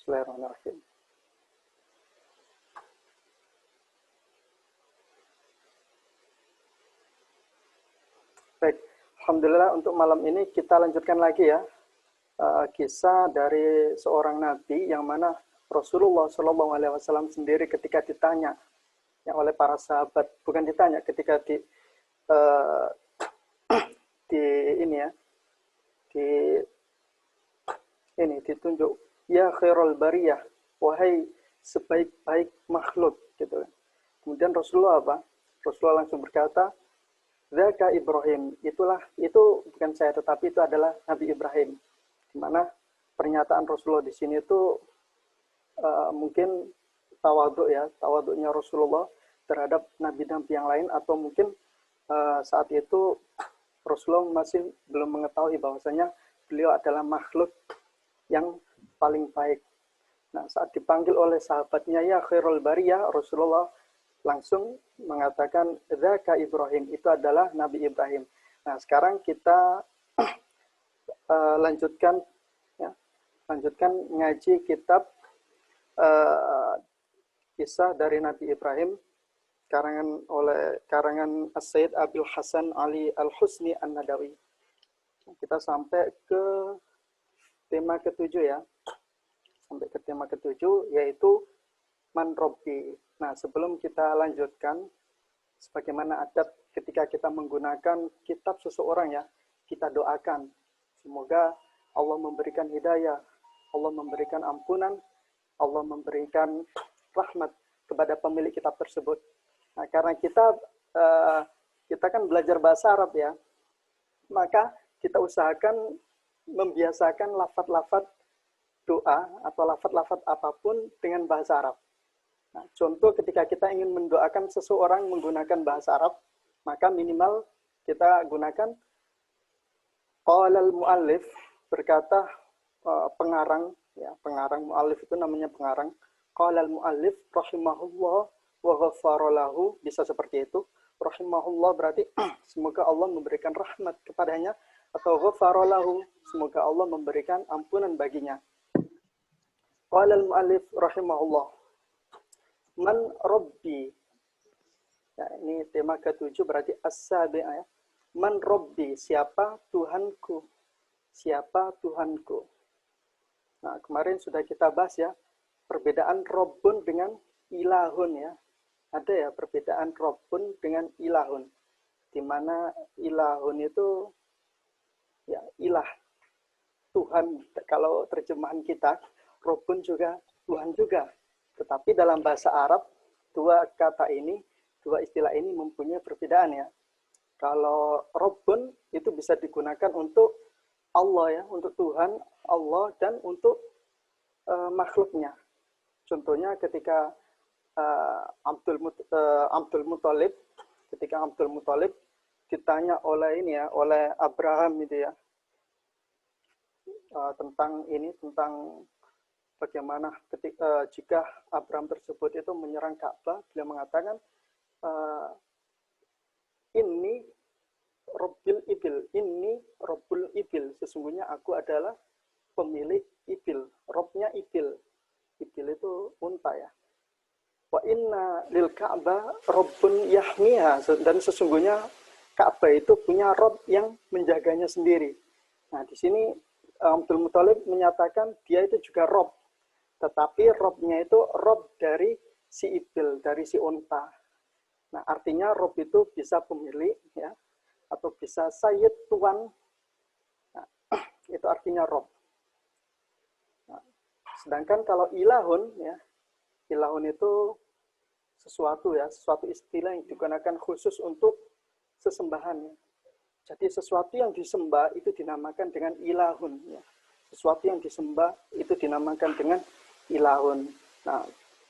Bismillahirrahmanirrahim. Baik, alhamdulillah untuk malam ini kita lanjutkan lagi ya kisah dari seorang nabi yang mana Rasulullah Shallallahu Alaihi Wasallam sendiri ketika ditanya yang oleh para sahabat, bukan ditanya, ketika uh, di ini ya di ini ditunjuk, ya khairul bariyah, wahai sebaik-baik makhluk gitu. Kemudian Rasulullah apa? Rasulullah langsung berkata, Zaka Ibrahim, itu bukan saya, tetapi itu adalah Nabi Ibrahim. Di mana pernyataan Rasulullah di sini itu mungkin tawaduknya Rasulullah terhadap nabi-nabi yang lain, atau mungkin saat itu Rasulullah masih belum mengetahui bahwasanya beliau adalah makhluk yang paling baik. Nah, saat dipanggil oleh sahabatnya ya khairul bariyah, Rasulullah langsung mengatakan Zaka Ibrahim, itu adalah Nabi Ibrahim. Nah, sekarang kita lanjutkan ngaji kitab kisah dari Nabi Ibrahim karangan As-Sayyid Abil Hasan Ali Al-Husni An-Nadawi. Kita sampai ke tema ketujuh ya. Sampai ke tema ketujuh, yaitu Man Robbi. Nah, sebelum kita lanjutkan, sebagaimana adab ketika kita menggunakan kitab seseorang ya, kita doakan. Semoga Allah memberikan hidayah, Allah memberikan ampunan, Allah memberikan rahmat kepada pemilik kitab tersebut. Nah, karena kita kan belajar bahasa Arab ya, maka kita usahakan membiasakan lafaz-lafaz doa atau lafaz-lafaz apapun dengan bahasa Arab. Nah, contoh ketika kita ingin mendoakan seseorang menggunakan bahasa Arab, maka minimal kita gunakan qala al-muallif, berkata pengarang ya, pengarang muallif itu namanya pengarang. Qala al-muallif rahimahullah wa ghafara lahu, bisa seperti itu. Rahimahullah berarti semoga Allah memberikan rahmat kepadanya, atau ghafara lahu, semoga Allah memberikan ampunan baginya. Qala al-muallif rahimahullah, Man Robbi. Ya, ini tema ke-7 berarti as-sabi'ah ya. Man Robbi, siapa Tuhanku? Siapa Tuhanku? Nah, kemarin sudah kita bahas ya, perbedaan Robbun dengan ilahun ya. Ada ya perbedaan Robbun dengan ilahun. Di mana ilahun itu ya ilah, Tuhan. Kalau terjemahan kita, Robbun juga Tuhan juga. Tetapi dalam bahasa Arab, dua istilah ini mempunyai perbedaan ya. Kalau Robbun itu bisa digunakan untuk Allah ya, untuk Tuhan, Allah, dan untuk makhluknya. Contohnya ketika Abdul Muthalib, ditanya oleh Abraham itu ya, tentang bagaimana jika Abraham tersebut itu menyerang Ka'bah, beliau mengatakan ini Robbul Ibil, sesungguhnya aku adalah pemilik ibil, Robnya ibil. Ibil itu unta ya. Wa inna lil Ka'bah Robbun yahmiha, dan sesungguhnya Ka'bah itu punya Rob yang menjaganya sendiri. Nah, di sini Abdul Muthalib menyatakan dia itu juga Rob, tetapi Robnya itu Rob dari si ibil, dari si unta. Nah, artinya Rob itu bisa pemilik ya, atau bisa sayyid, tuan. Nah, itu artinya Rob. Nah, sedangkan kalau ilahun ya, ilahun itu sesuatu istilah yang digunakan khusus untuk sesembahan. Jadi sesuatu yang disembah itu dinamakan dengan ilahun ya. Sesuatu yang disembah itu dinamakan dengan ilahun. Nah,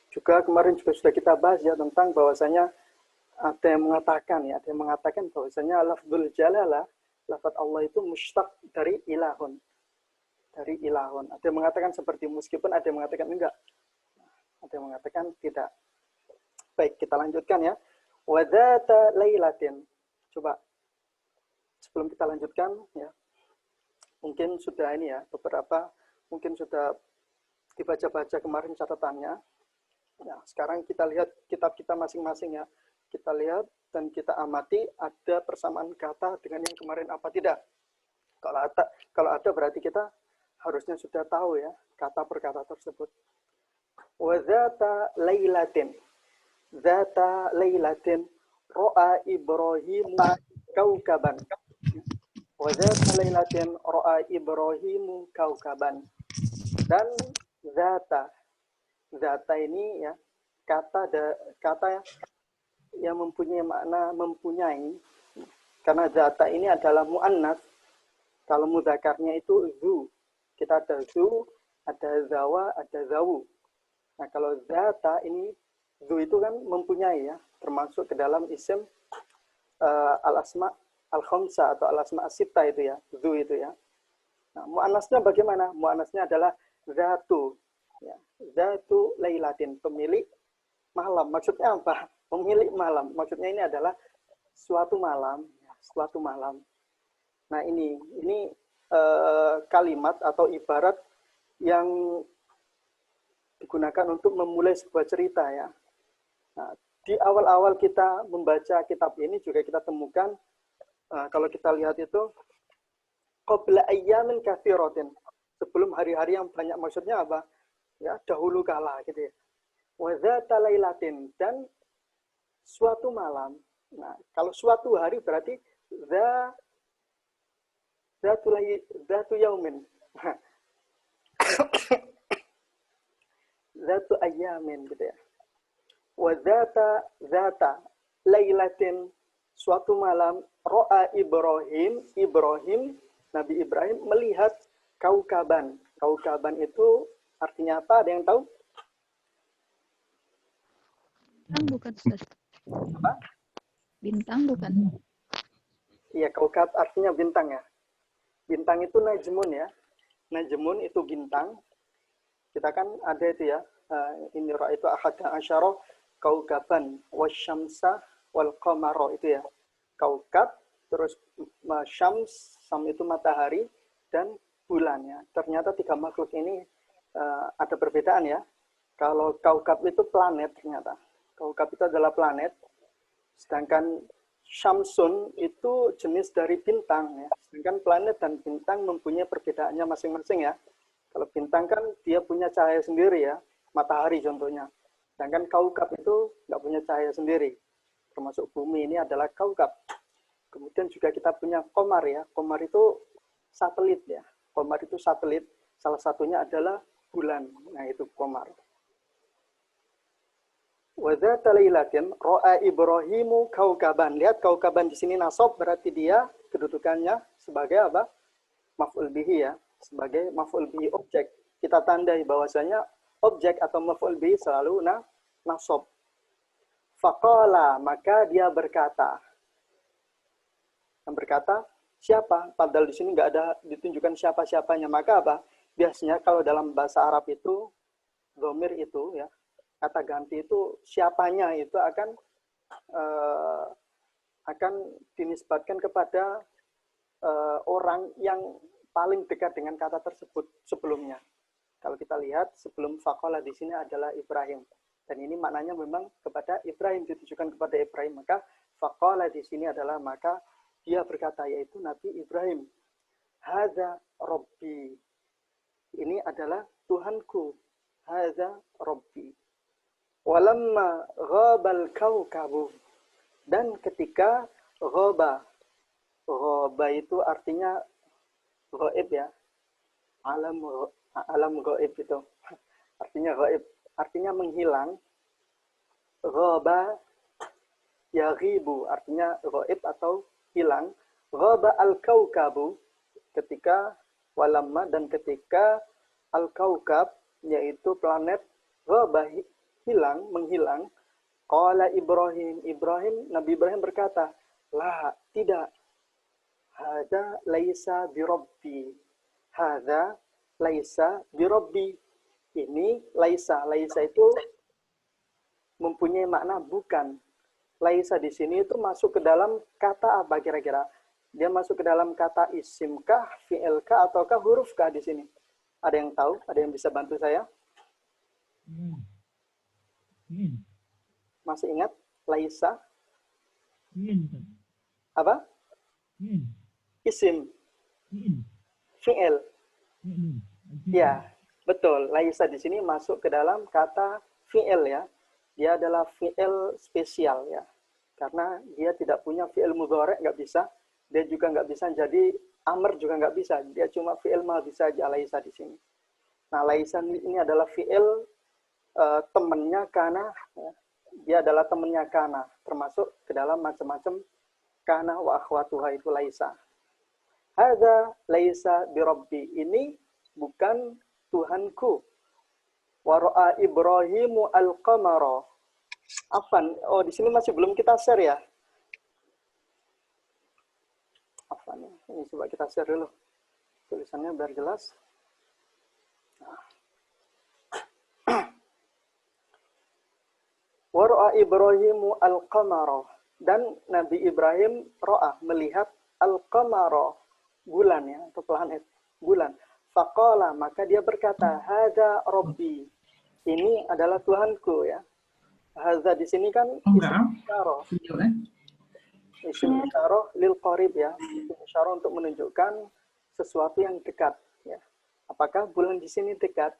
juga kemarin juga sudah kita bahas ya tentang bahwasanya ada yang mengatakan bahwasanya lafzul jalalah, lafaz Allah itu mustaq dari ilahun. Dari ilahun. Ada yang mengatakan seperti, meskipun ada yang mengatakan enggak. Ada yang mengatakan tidak. Baik, kita lanjutkan ya. Wadata lailatin. Coba sebelum kita lanjutkan ya. Mungkin sudah ini ya, beberapa mungkin sudah dibaca-baca kemarin catatannya. Nah, sekarang kita lihat kitab kita masing-masing ya. Kita lihat dan kita amati ada persamaan kata dengan yang kemarin apa tidak. Kalau ada berarti kita harusnya sudah tahu ya kata per kata tersebut. Wa dzata lailatin. Dzata lailatin ra'a Ibrahim kaukaban. Wa dzata lailatin ra'a Ibrahim kaukaban. Dan zata ini ya kata yang mempunyai makna mempunyai, karena zata ini adalah muannas. Kalau mudzakarnya itu zu, kita ada zu, ada zawa, ada zawu. Nah kalau zata ini zu itu kan mempunyai ya, termasuk ke dalam isim al-asma al-khamsa atau al-asma as-sitta itu ya, zu itu ya. Nah muannasnya bagaimana? Muannasnya adalah zatu. Ya, zatu lailatin, pemilik malam. Maksudnya apa? Pemilik malam. Maksudnya ini adalah suatu malam, suatu malam. Nah, ini kalimat atau ibarat yang digunakan untuk memulai sebuah cerita ya. Nah, di awal-awal kita membaca kitab ini juga kita temukan kalau kita lihat itu qabla ayyamin katsiratin. Sebelum hari-hari yang banyak, maksudnya apa? Ya, dahulu kala gitu ya. Wa dzata lailatin, dan suatu malam. Nah, kalau suatu hari berarti dzatu yaumin. Dzatu ayyamin gitu ya. Wa dzata lailatin, suatu malam ra'a Ibrahim, Nabi Ibrahim melihat kaukaban. Kaukaban itu artinya apa? Ada yang tahu? Bintang bukan, Ustaz. Apa? Bintang bukan. Iya, kaukab artinya bintang ya. Bintang itu najmun ya. Najmun itu bintang. Kita kan ada itu ya. Ini ra'aitu ahada asyara kaukaban wasyamsa wal qamara itu ya. Kaukab, terus syams, sam itu matahari, dan bulan ya. Ternyata tiga makhluk ini ada perbedaan ya. Kalau kaukab itu planet ternyata. Kaukab itu adalah planet. Sedangkan syamsun itu jenis dari bintang ya. Sedangkan planet dan bintang mempunyai perbedaannya masing-masing ya. Kalau bintang kan dia punya cahaya sendiri ya. Matahari contohnya. Sedangkan kaukab itu nggak punya cahaya sendiri. Termasuk bumi ini adalah kaukab. Kemudian juga kita punya qamar ya. Qamar itu satelit ya. Qamar itu satelit. Salah satunya adalah bulan. Nah, itu qamar. Wa dzata lailatin ra'a Ibrahimu kaukaban. Lihat kaukaban di sini nasab, berarti dia kedudukannya sebagai apa? Maf'ul bihi ya, sebagai maf'ul bihi objek. Kita tandai bahwasanya objek atau maf'ul bihi selalu nasab. Faqala, maka dia berkata. Yang berkata siapa? Padahal di sini nggak ada ditunjukkan siapa-siapanya. Maka apa? Biasanya kalau dalam bahasa Arab itu dhamir itu ya, kata ganti itu siapanya itu akan dinisbatkan kepada orang yang paling dekat dengan kata tersebut sebelumnya. Kalau kita lihat sebelum faqala di sini adalah Ibrahim, dan ini maknanya memang kepada Ibrahim, ditujukan kepada Ibrahim. Maka faqala di sini adalah maka dia berkata, yaitu Nabi Ibrahim. Hadza Rabbi, ini adalah Tuhanku. Hadza Rabbi. Walamma ghabal kaukabu, dan ketika ghaba itu artinya ghaib ya, alam ghaib itu artinya ghaib, artinya menghilang. Ghaba yaghibu artinya ghaib atau hilang. Ghaba al kaukabu, ketika walamma, dan ketika al kaukab yaitu planet ghaba hilang, menghilang. Qala Ibrahim, Nabi Ibrahim berkata, la, tidak. Hadza laisa birabbi. Hadza laisa birabbi. Ini laisa itu mempunyai makna bukan. Laisa di sini itu masuk ke dalam kata apa kira-kira? Dia masuk ke dalam kata isim kah, fi'il kah, ataukah huruf kah di sini? Ada yang tahu? Ada yang bisa bantu saya? Masih ingat? Laisa. Apa? Isim. Fi'il. Ya, betul. Laisa di sini masuk ke dalam kata fi'il ya. Dia adalah fi'il spesial ya. Karena dia tidak punya fi'il mudhari', nggak bisa. Dia juga nggak bisa jadi amr, juga nggak bisa. Dia cuma fi'il ma bisa aja laisa di sini. Nah, laisa ini adalah fi'il temannya kana. Ya. Dia adalah temannya kana. Termasuk ke dalam macam-macam kana wa akhwatuha itu laisa. Hadza laisa birabbi, ini bukan Tuhanku. Wa ra'a Ibrahimu al-qamara. Afan, oh di sini masih belum kita share ya. Afan, ini coba kita share dulu. Tulisannya biar jelas. Wa ra'a Ibrahimu al-qamara, dan Nabi Ibrahim ro'ah, melihat al-qamara, bulan ya, atau planet, bulan. Faqala, maka dia berkata, hadza rabbi, ini adalah Tuhanku ya. Hadza di sini kan isim isyarah. Isim isyarah lil qarib ya. Isim isyarah untuk menunjukkan sesuatu yang dekat ya. Apakah bulan di sini dekat?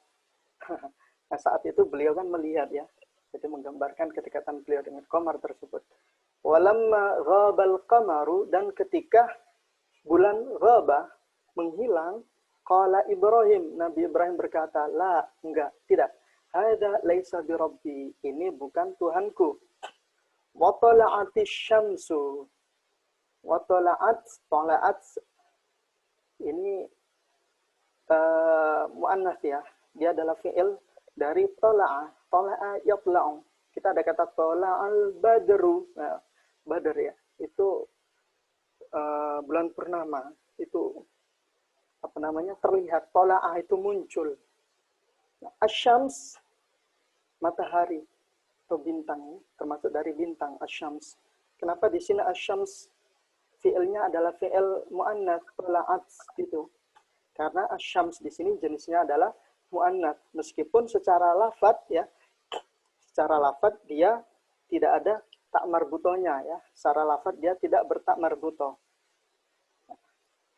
Nah, saat itu beliau kan melihat ya. Jadi menggambarkan kedekatan beliau dengan qamar tersebut. Walamma ghabal qamaru, dan ketika bulan ghaba, menghilang, qala Ibrahim, Nabi Ibrahim berkata, la, enggak, tidak. Hadza laisa bi rabbi, ini bukan Tuhanku. Wa tala'atis syamsu. Wa tala'at ini muannas ya. Dia adalah fi'il dari tala'a. Tala'a yatla'u. Kita ada kata tala'al badru. Nah, badr ya. Itu bulan purnama, itu apa namanya, terlihat. Tala'ah itu muncul. Asyams, matahari atau bintang, termasuk dari bintang asyams. Kenapa di sini asyams fi'ilnya adalah fi'il muannats, tala'at gitu? Karena asyams di sini jenisnya adalah muannats, meskipun secara lafadz ya, secara lafadz dia tidak ada tak marbutonya ya. Secara lafadz dia tidak bertak marbuto.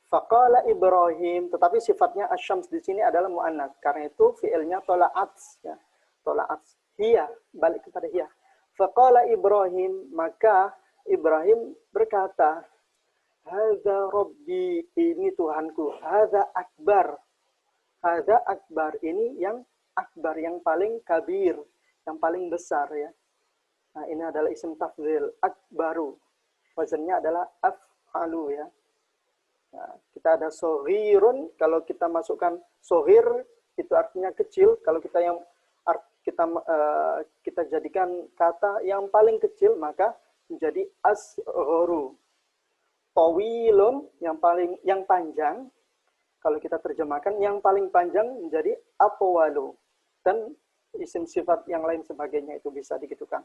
Faqala Ibrahim, tetapi sifatnya asyams di sini adalah muannats. Karena itu fiilnya tola'at ya. Tola'at. Hiya, balik kepada hiya. Faqala Ibrahim, maka Ibrahim berkata, hadza rabbi, ini Tuhanku. Hadza akbar. Hadza akbar, ini yang akbar, yang paling kabir, yang paling besar ya. Nah, ini adalah isim tafdhil, akbaru. Wazannya adalah af'alu ya. Nah, kita ada sohirun, kalau kita masukkan sohir, itu artinya kecil. Kalau kita kita jadikan kata yang paling kecil, maka menjadi asghoru. Tawilun, yang panjang. Kalau kita terjemahkan, yang paling panjang menjadi atwalu. Dan isim sifat yang lain sebagainya itu bisa digitukan.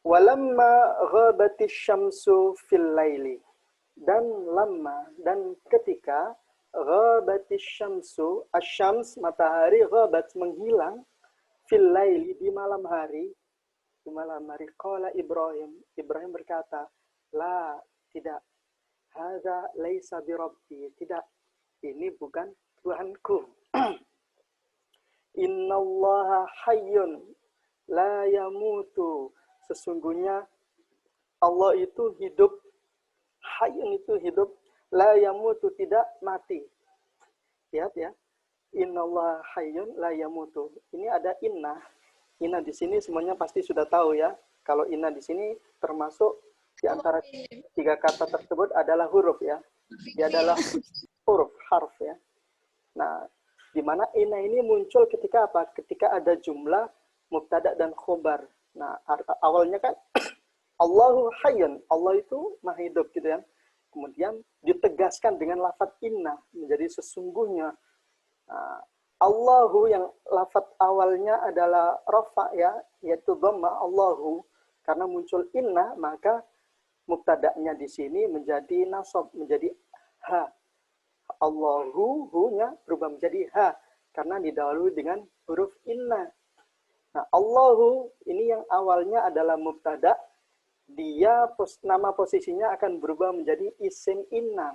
Walamma ghabatis syamsu fil laili. Dan lama, dan ketika ghabatis syamsu, asyams, matahari, ghabat, menghilang, fil laili, di malam hari, qala Ibrahim, Ibrahim berkata, la, tidak, hadza laisa bi rabbi, tidak, ini bukan Tuhanku. Innallaha hayyun la yamutu, sesungguhnya Allah itu hidup. Hayyun itu hidup, la yamutu, tidak mati. Lihat ya. Innallaha hayyun la yamutu. Ini ada inna. Inna di sini semuanya pasti sudah tahu ya. Kalau inna di sini termasuk di antara tiga kata tersebut adalah huruf ya. Dia adalah huruf, harf ya. Nah, di mana inna ini muncul ketika apa? Ketika ada jumlah mubtada dan khobar. Nah, awalnya kan Allahu hayyun, Allah itu maha hidup gitu ya. Kemudian ditegaskan dengan lafaz inna, menjadi sesungguhnya. Nah, Allahu yang lafaz awalnya adalah rafa ya, yaitu dhamma Allahu. Karena muncul inna, maka mubtada'nya di sini menjadi nasab, menjadi ha. Allahu, hu-nya berubah menjadi ha. karena didahului dengan huruf inna. Nah, Allahu ini yang awalnya adalah mubtada, dia nama posisinya akan berubah menjadi isim inna.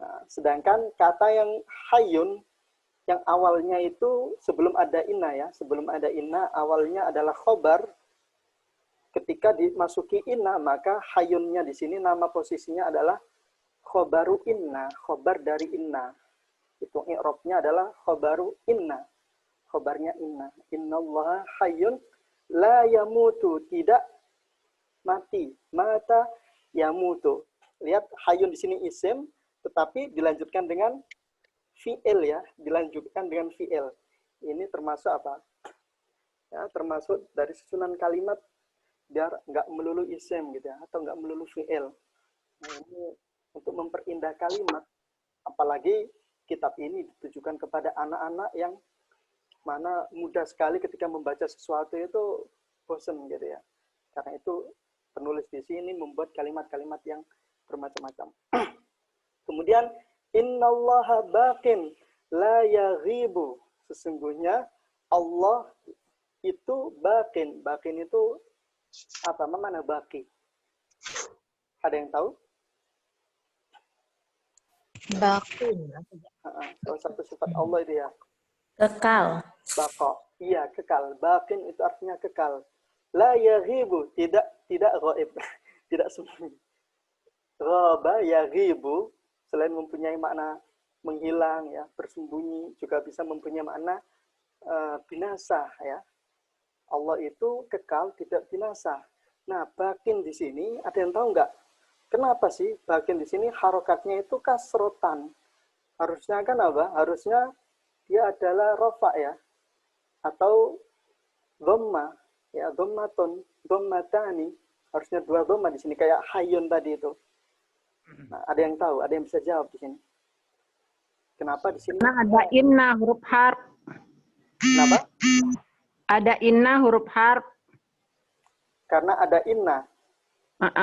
Nah, sedangkan kata yang hayyun yang awalnya itu sebelum ada inna ya, sebelum ada inna awalnya adalah khobar. Ketika dimasuki inna, maka hayyunnya di sini nama posisinya adalah khobaru inna, khobar dari inna. Itu i'rabnya adalah khobaru inna. Khobarnya inna. Innallaha hayyun la yamutu, tidak mati. Mata yamutu. Lihat hayyun di sini isim, tetapi dilanjutkan dengan fi'il ya, dilanjutkan dengan fi'il. Ini termasuk apa? Ya, termasuk dari susunan kalimat biar nggak melulu isim gitu ya, atau nggak melulu fi'il. Nah, ini untuk memperindah kalimat, apalagi kitab ini ditujukan kepada anak-anak yang mana mudah sekali ketika membaca sesuatu itu bosan gitu ya. Karena itu penulis di sini membuat kalimat-kalimat yang bermacam-macam. Kemudian innallaha baqin la yaghibu. Sesungguhnya Allah itu baqin. Baqin itu apa? Mana baqi? Ada yang tahu? Baqin. Salah satu sifat Allah itu ya. Kekal. Baqa. Iya, kekal. Baqin itu artinya kekal. La yaghibu, tidak ghaib, tidak sembunyi. Ghaba yaghibu, selain mempunyai makna menghilang ya, bersembunyi, juga bisa mempunyai makna binasa ya. Allah itu kekal, tidak binasa. Nah, baqin di sini ada yang tahu nggak? Kenapa sih baqin di sini harokatnya itu kasrotan? Harusnya kan apa? Harusnya dia adalah rofa ya, atau dhamma ya, dhammatun, dhammatani, harusnya dua dhamma di sini kayak hayyun tadi itu. Nah, ada yang tahu? Ada yang bisa jawab di sini? Kenapa di sini? Nah, ada inna huruf harf. Kenapa? Ada inna huruf harf. Karena ada inna.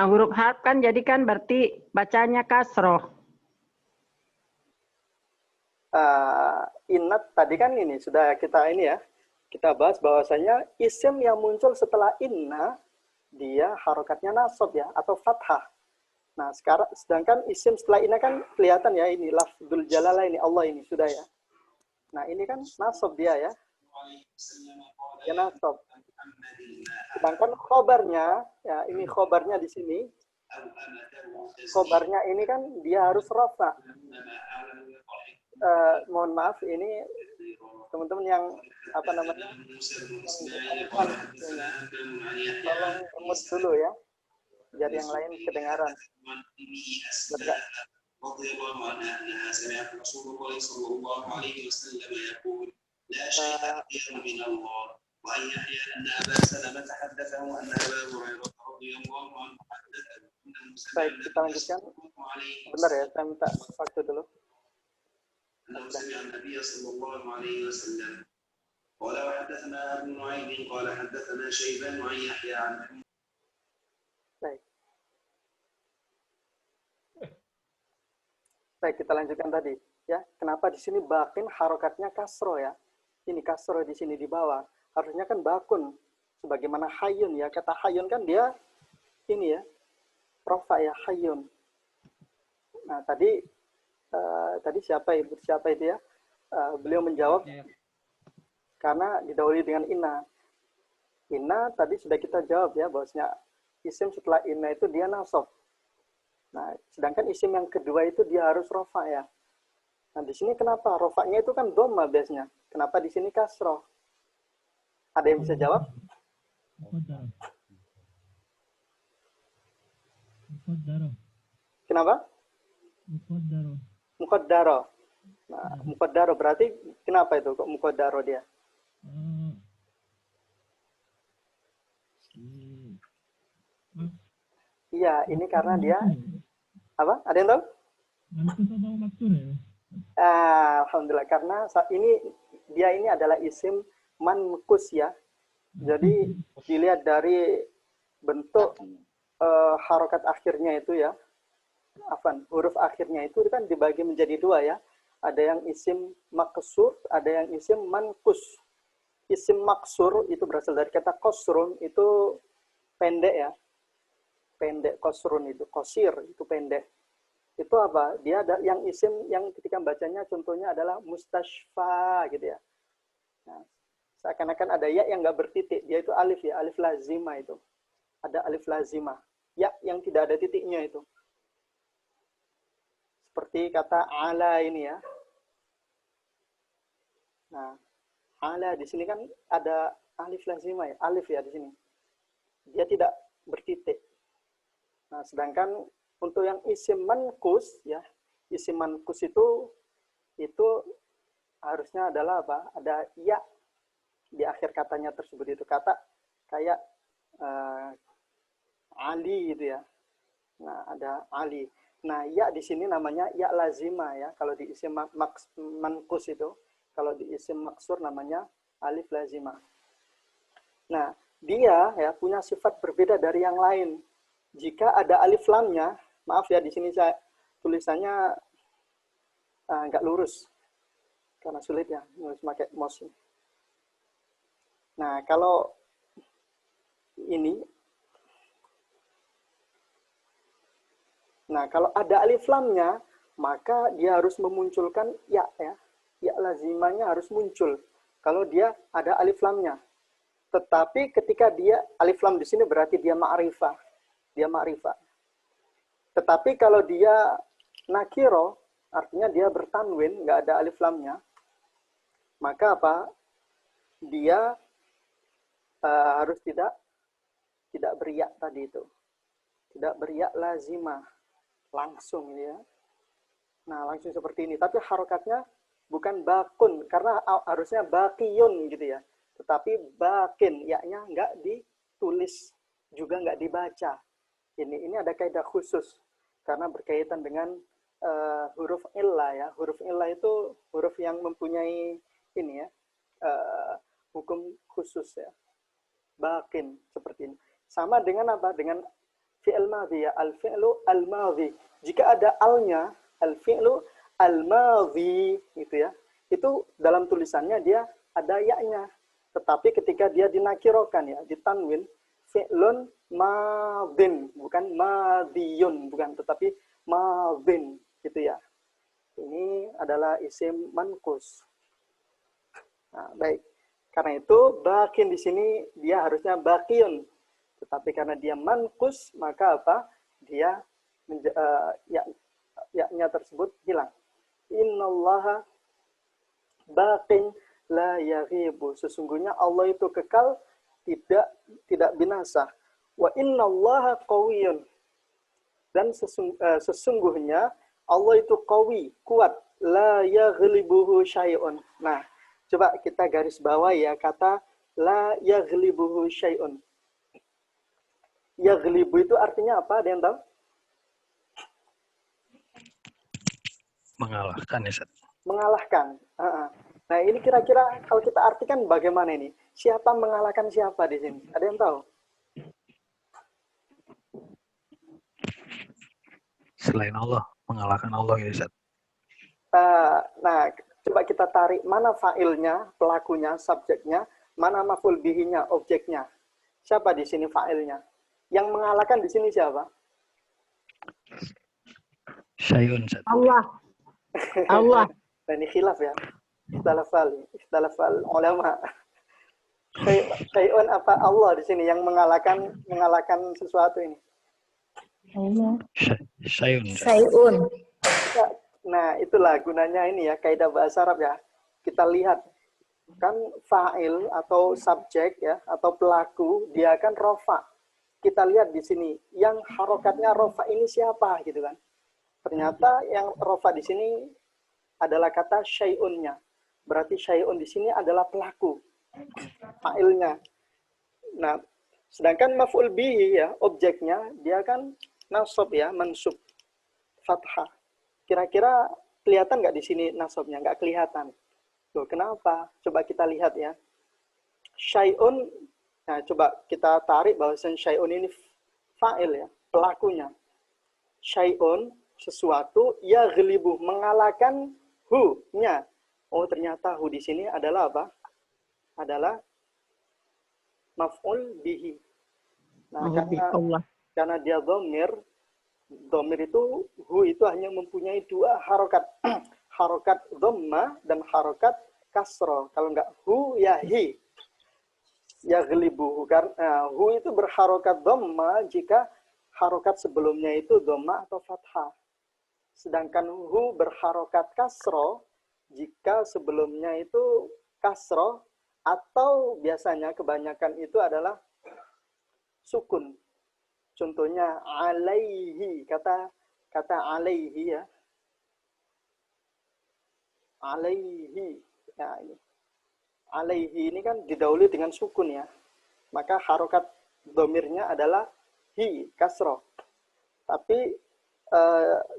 Huruf harf kan jadi kan berarti bacanya kasroh. Inna tadi kan ini sudah kita ini ya, kita bahas bahwasanya isim yang muncul setelah inna dia harokatnya nasab ya, atau fathah. Nah, sedangkan isim setelah inna kan kelihatan ya, ini lafdzul jalalah, ini Allah ini sudah ya. Nah, ini kan nasab dia ya. Ya nasab. Sedangkan khobarnya ya, ini khobarnya di sini. Khobarnya ini kan dia harus rafa. Mohon maaf, ini teman-teman yang apa namanya, tolong mute dulu ya, biar yang lain kedengaran. Betul. Baik, kita lanjutkan. Bentar ya, saya minta waktu dulu. سمع النبي صلى الله عليه وسلم قال وحدثنا ابن نعيم قال حدثنا شيبان عن يحيى عن أبي. Baik, kita lanjutkan tadi ya. Kenapa di sini bakin harokatnya kasro ya? Ini kasro di sini di bawah. Harusnya kan bakun sebagaimana hayyun ya. Kata hayyun kan dia ini ya, rofa ya, hayyun. Nah, tadi siapa itu ya? Beliau menjawab karena didahului dengan inna. Inna tadi sudah kita jawab ya, bahwasanya isim setelah inna itu dia nasab. Nah, sedangkan isim yang kedua itu dia harus rofa ya. Nah, di sini kenapa? Rofanya itu kan dhamma biasanya. Kenapa di sini kasroh? Ada yang bisa jawab? Kenapa? Muqaddaro. Nah, muqaddaro berarti kenapa itu kok muqaddaro dia? Iya, ini karena dia apa? Ada yang tahu? Alhamdulillah, karena saat ini dia ini adalah isim mankus ya. Jadi dilihat dari bentuk harokat akhirnya itu ya. Huruf akhirnya itu kan dibagi menjadi dua ya. ada yang isim maksur, ada yang isim mankus. Isim maksur itu berasal dari kata kosrun, itu pendek ya. Pendek, kosrun itu, kosir, itu pendek. Itu apa? Dia ada yang isim yang ketika bacanya contohnya adalah mustashfa gitu ya. Nah, seakan-akan ada ya yang nggak bertitik, dia itu alif ya, alif lazima itu. Ada alif lazima. Ya yang tidak ada titiknya itu. Seperti kata ala ini ya. Nah, ala di sini kan ada alif lazima ya, alif ya di sini. Dia tidak bertitik. Nah, sedangkan untuk yang isim mankus ya, isim mankus itu harusnya adalah apa? Ada ya di akhir katanya tersebut, itu kata kayak Ali gitu ya. Nah, ada Ali. Nah, ya di sini namanya ya lazima ya. Kalau di isim mankus itu, kalau di isim maksur namanya alif lazima. Nah, dia ya punya sifat berbeda dari yang lain. Jika ada alif lamnya, maaf ya di sini saya tulisannya nggak lurus karena sulit ya nulis pakai mouse. Nah, kalau ini, nah kalau ada alif lamnya, maka dia harus memunculkan ya ya. Ya lazimanya harus muncul kalau dia ada alif lamnya. Tetapi ketika dia alif lam di sini berarti dia ma'rifah. Dia ma'rifah. Tetapi kalau dia nakiro, artinya dia bertanwin, nggak ada alif lamnya, maka apa? Dia harus tidak beriak tadi itu. Tidak beriak lazimah. Langsung ya. Nah, langsung seperti ini. Tapi harokatnya bukan bakun, karena harusnya bakiyun gitu ya. Tetapi bakin, yaknya nggak ditulis, juga nggak dibaca. Ini ada kaidah khusus, karena berkaitan dengan huruf illah ya. Huruf illah itu huruf yang mempunyai ini ya, hukum khusus ya. Bakin, seperti ini. Sama dengan apa? Dengan fi'il madhi ya, al-fi'lu al-madhi. Jika ada alnya, al-fi'lu al-madhi gitu ya. Itu dalam tulisannya dia ada ya-nya. Tetapi ketika dia dinakirokan ya, ditanwin, fi'lun madhin, bukan madhiyun, bukan, tetapi madhin gitu ya. Ini adalah isim mankus. Nah, baik. Karena itu bakin di sini dia harusnya bakiyun. Tetapi karena dia mankus, maka apa? Dia ya-nya tersebut hilang. Innallaha baqin la yaghibu. Sesungguhnya Allah itu kekal, tidak binasa. Wa innallaha qawiyyun. Dan sesungguhnya Allah itu qawi, kuat. La yaghlibuhu syai'un. Nah, coba kita garis bawah ya kata la yaghlibuhu syai'un. Yaghlibu itu artinya apa? Ada yang tahu? Mengalahkan ya, Ustaz. Mengalahkan. Nah, ini kira-kira kalau kita artikan bagaimana ini? Siapa mengalahkan siapa di sini? Ada yang tahu? Selain Allah, mengalahkan Allah ya, Ustaz. Nah, coba kita tarik mana fa'ilnya, pelakunya, subjeknya, mana maf'ul bihinya, objeknya. Siapa di sini fa'ilnya? Yang mengalahkan di sini siapa? Syai'un, Ustaz. Allah. Allah. Nah, ini khilaf ya. Istalafal ulama. Syai'un apa Allah di sini yang mengalahkan sesuatu ini? Syai'un. Sayun. Nah, itulah gunanya ini ya, kaidah bahasa Arab ya. Kita lihat kan fa'il atau subjek ya, atau pelaku, dia kan rofa. Kita lihat di sini, yang harokatnya rofa ini siapa gitu kan. Ternyata yang rofa di sini adalah kata syai'unnya. Berarti syai'un di sini adalah pelaku, fa'ilnya. Nah, sedangkan maf'ul bihi ya, objeknya, dia kan nasab ya, mansub, fathah. Kira-kira kelihatan nggak di sini nasabnya? Nggak kelihatan. Loh, kenapa? Coba kita lihat ya. Syai'un, nah coba kita tarik bahwasan syai'un ini fa'il ya, pelakunya. Syai'un, sesuatu, ya ghalibu, mengalahkan hu-nya. Oh, ternyata hu di sini adalah apa? Adalah maf'ul bihi. Nah, Allah. karena dia dhamir itu hu itu hanya mempunyai dua harokat. Harokat dhamma dan harokat kasroh. Kalau enggak hu ya hi. Yaghlibuhu. Karena hu itu berharokat dhamma jika harokat sebelumnya itu dhamma atau fathah. Sedangkan hu berharokat kasroh jika sebelumnya itu kasroh atau biasanya kebanyakan itu adalah sukun. Contohnya alaihi, kata alaihi ya. Alaihi. Ya, ini. Alaihi ini kan didahului dengan sukun ya. Maka harokat domirnya adalah hi, kasroh. Tapi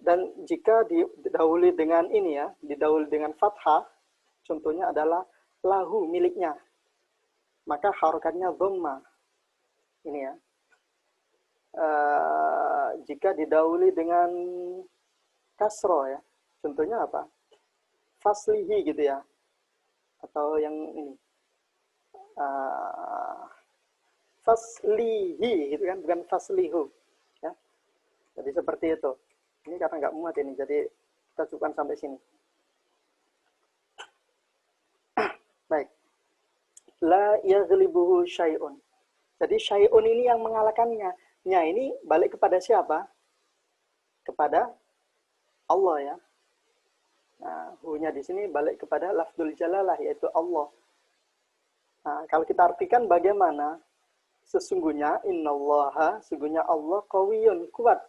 dan jika didahului dengan ini ya, didahului dengan fathah, contohnya adalah lahu, miliknya. Maka harokatnya dhamma. Ini ya. Jika didahului dengan kasroh ya, contohnya apa? Faslihi gitu ya. Atau yang ini. Faslihi gitu kan, bukan faslihu. Ya. Jadi seperti itu. Ini karena nggak muat ini, jadi kita cukupkan sampai sini. Baik. La yaghlibuhu syai'un. Jadi syai'un ini yang mengalahkannya. Nya ini balik kepada siapa? Kepada Allah ya. Nah, hu-nya di sini balik kepada lafdzul jalalah, yaitu Allah. Nah, kalau kita artikan bagaimana? Sesungguhnya innallaha, sesungguhnya Allah qawiyyun, kuat.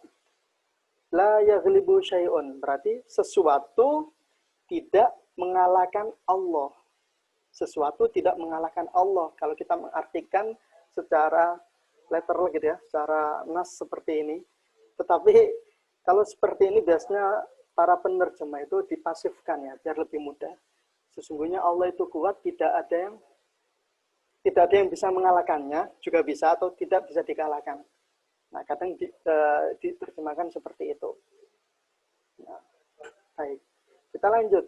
La yaghlibu syai'un, berarti sesuatu tidak mengalahkan Allah. Sesuatu tidak mengalahkan Allah. Kalau kita mengartikan secara literal gitu ya, secara nas seperti ini. Tetapi kalau seperti ini biasanya para penerjemah itu dipasifkan ya, biar lebih mudah. Sesungguhnya Allah itu kuat, tidak ada yang bisa mengalahkannya, juga bisa atau tidak bisa dikalahkan. Nah, kadang diterjemahkan seperti itu. Nah, baik. Kita lanjut.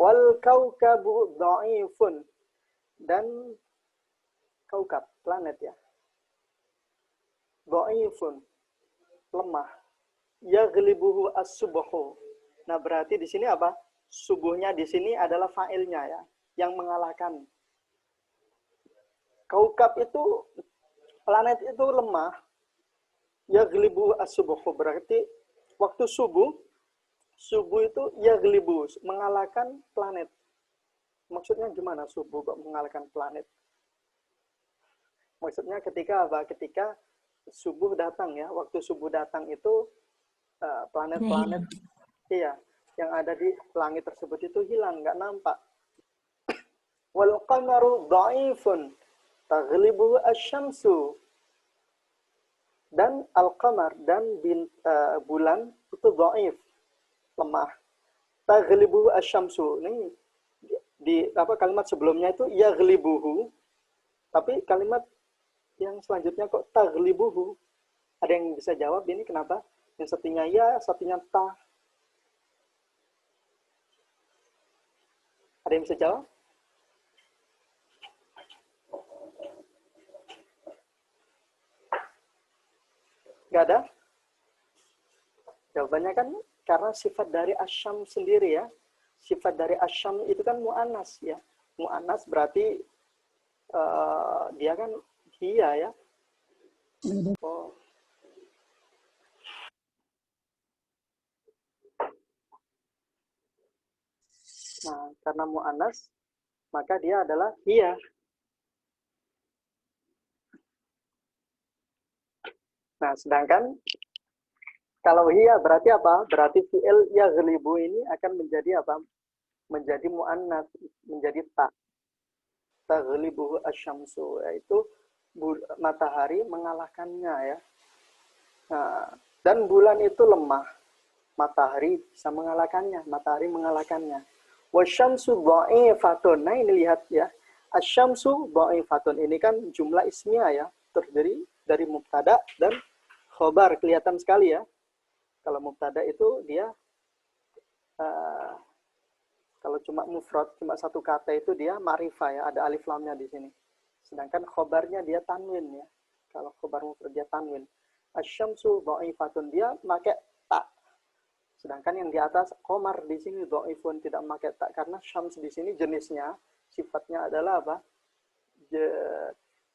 Wal kaukabu dha'ifun. Dan kaukab, planet ya. Dha'ifun, lemah. Yaghlibuhu as-subuhu. Nah, berarti di sini apa? Subuhnya di sini adalah fa'ilnya ya, yang mengalahkan. Kaukab itu, planet itu lemah. Yaghlibuhu as-subuhu, berarti waktu subuh itu yaghlibu, mengalahkan planet. Maksudnya gimana subuh kok mengalahkan planet? Maksudnya ketika apa? Ketika subuh datang ya, waktu subuh datang itu planet-planet iya yang ada di langit tersebut itu hilang, nggak nampak. Wal qamaru dha'ifun taghlibuhu asy-syamsu. Dan al-qamar dan bulan itu dha'if, lemah. Taghlibuhu asy-syamsu. Ini di kalimat sebelumnya itu yaghlibuhu. Tapi kalimat yang selanjutnya kok taghlibuhu? Ada yang bisa jawab ini kenapa? Yang satunya ya, satunya ta. Ada yang bisa jawab? Gak ada? Jawabannya kan karena sifat dari asyam sendiri ya. Sifat dari asyam itu kan mu'annas ya. Mu'annas berarti dia kan dia ya. Oh. Nah, karena mu'annas, maka dia adalah hiya. Nah, sedangkan kalau hiya berarti apa? Berarti fi'il yaghlibu ini akan menjadi apa? Menjadi mu'annas, menjadi ta. Taghlibuhu asy-syamsu, yaitu matahari mengalahkannya ya. Nah, dan bulan itu lemah. Matahari bisa mengalahkannya, matahari mengalahkannya. Wasyamsu dha'ifatun. Nah, ini lihat ya. Asyamsu dha'ifatun. Ini kan jumlah ismiyah ya, terdiri dari mubtada dan khobar. Kelihatan sekali ya. Kalau mubtada itu dia Kalau cuma mufrad, cuma satu kata itu dia ma'rifah ya, ada alif lamnya di sini. Sedangkan khobarnya dia tanwin ya. Kalau khobar mufrad dia tanwin. Asy-syamsu dha'ifatun, dia pakai tak. Sedangkan yang di atas qamar di sini dhaifun, tidak memakai tak karena syams di sini jenisnya sifatnya adalah apa?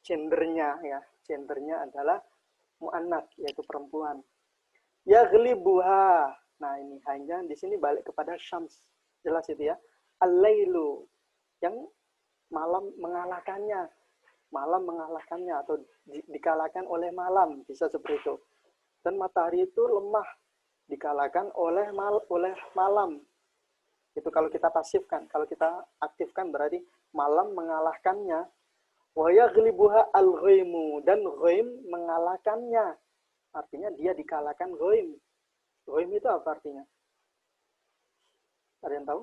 Gendernya ya. Gendernya adalah muannats yaitu perempuan. Yaghlibuha. Nah, ini hanya di sini balik kepada syams. Jelas itu ya. Al-lailu, yang malam mengalahkannya. Malam mengalahkannya atau dikalahkan oleh malam, bisa seperti itu. Dan matahari itu lemah dikalahkan oleh malam. Itu kalau kita pasifkan. Kalau kita aktifkan berarti malam mengalahkannya. Wa yaghlibuha al-ghaimu, dan ghaim mengalahkannya. Artinya dia dikalahkan ghaim. Ghaim itu apa artinya? Ada yang tahu?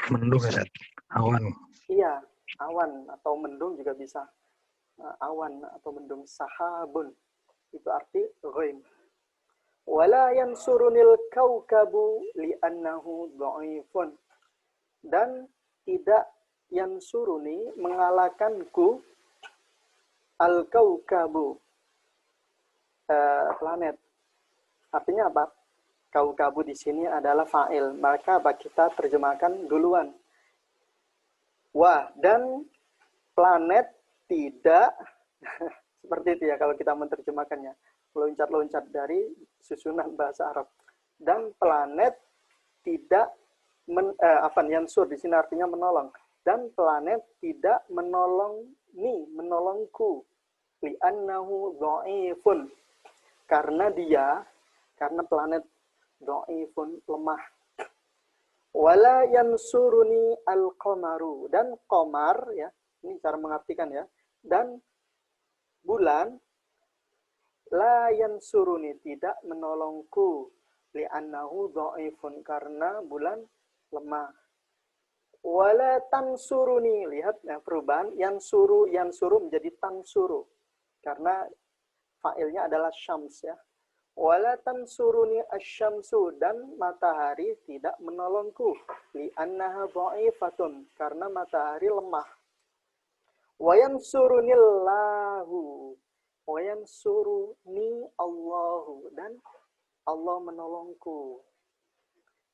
Mendung ya, Ustaz. Awan. Iya, awan atau mendung juga bisa. Awan atau mendung, sahabun. Itu arti ghaim. Wala yansurunil kaukabu li'annahu dha'ifun. Dan tidak yansuruni, mengalahkanku, al-kaukabu, planet. Artinya apa? Kaukabu di sini adalah fa'il. Maka kita terjemahkan duluan. Wah, dan planet tidak seperti itu ya kalau kita menerjemahkannya. Loncat-loncat dari susunan bahasa Arab. Dan planet tidak yansur di sini artinya menolong. Dan planet tidak menolongku. Li'annahu dha'ifun. Karena planet dha'ifun, lemah. Wala yansuruni al-qamaru, dan qamar ya, ini cara mengartikan ya. Dan bulan la yansuruni, tidak menolongku, li'annahu dha'ifun, karena bulan lemah. Wala tansuruni, lihat ya, perubahan yansuru menjadi tansuru karena fa'ilnya adalah syams ya. Wala tansuruni asy-syamsu, dan matahari tidak menolongku, li'annaha dha'ifatun, karena matahari lemah. Wa yansurunillahu, wa yansuruni Allahu, dan Allah menolongku.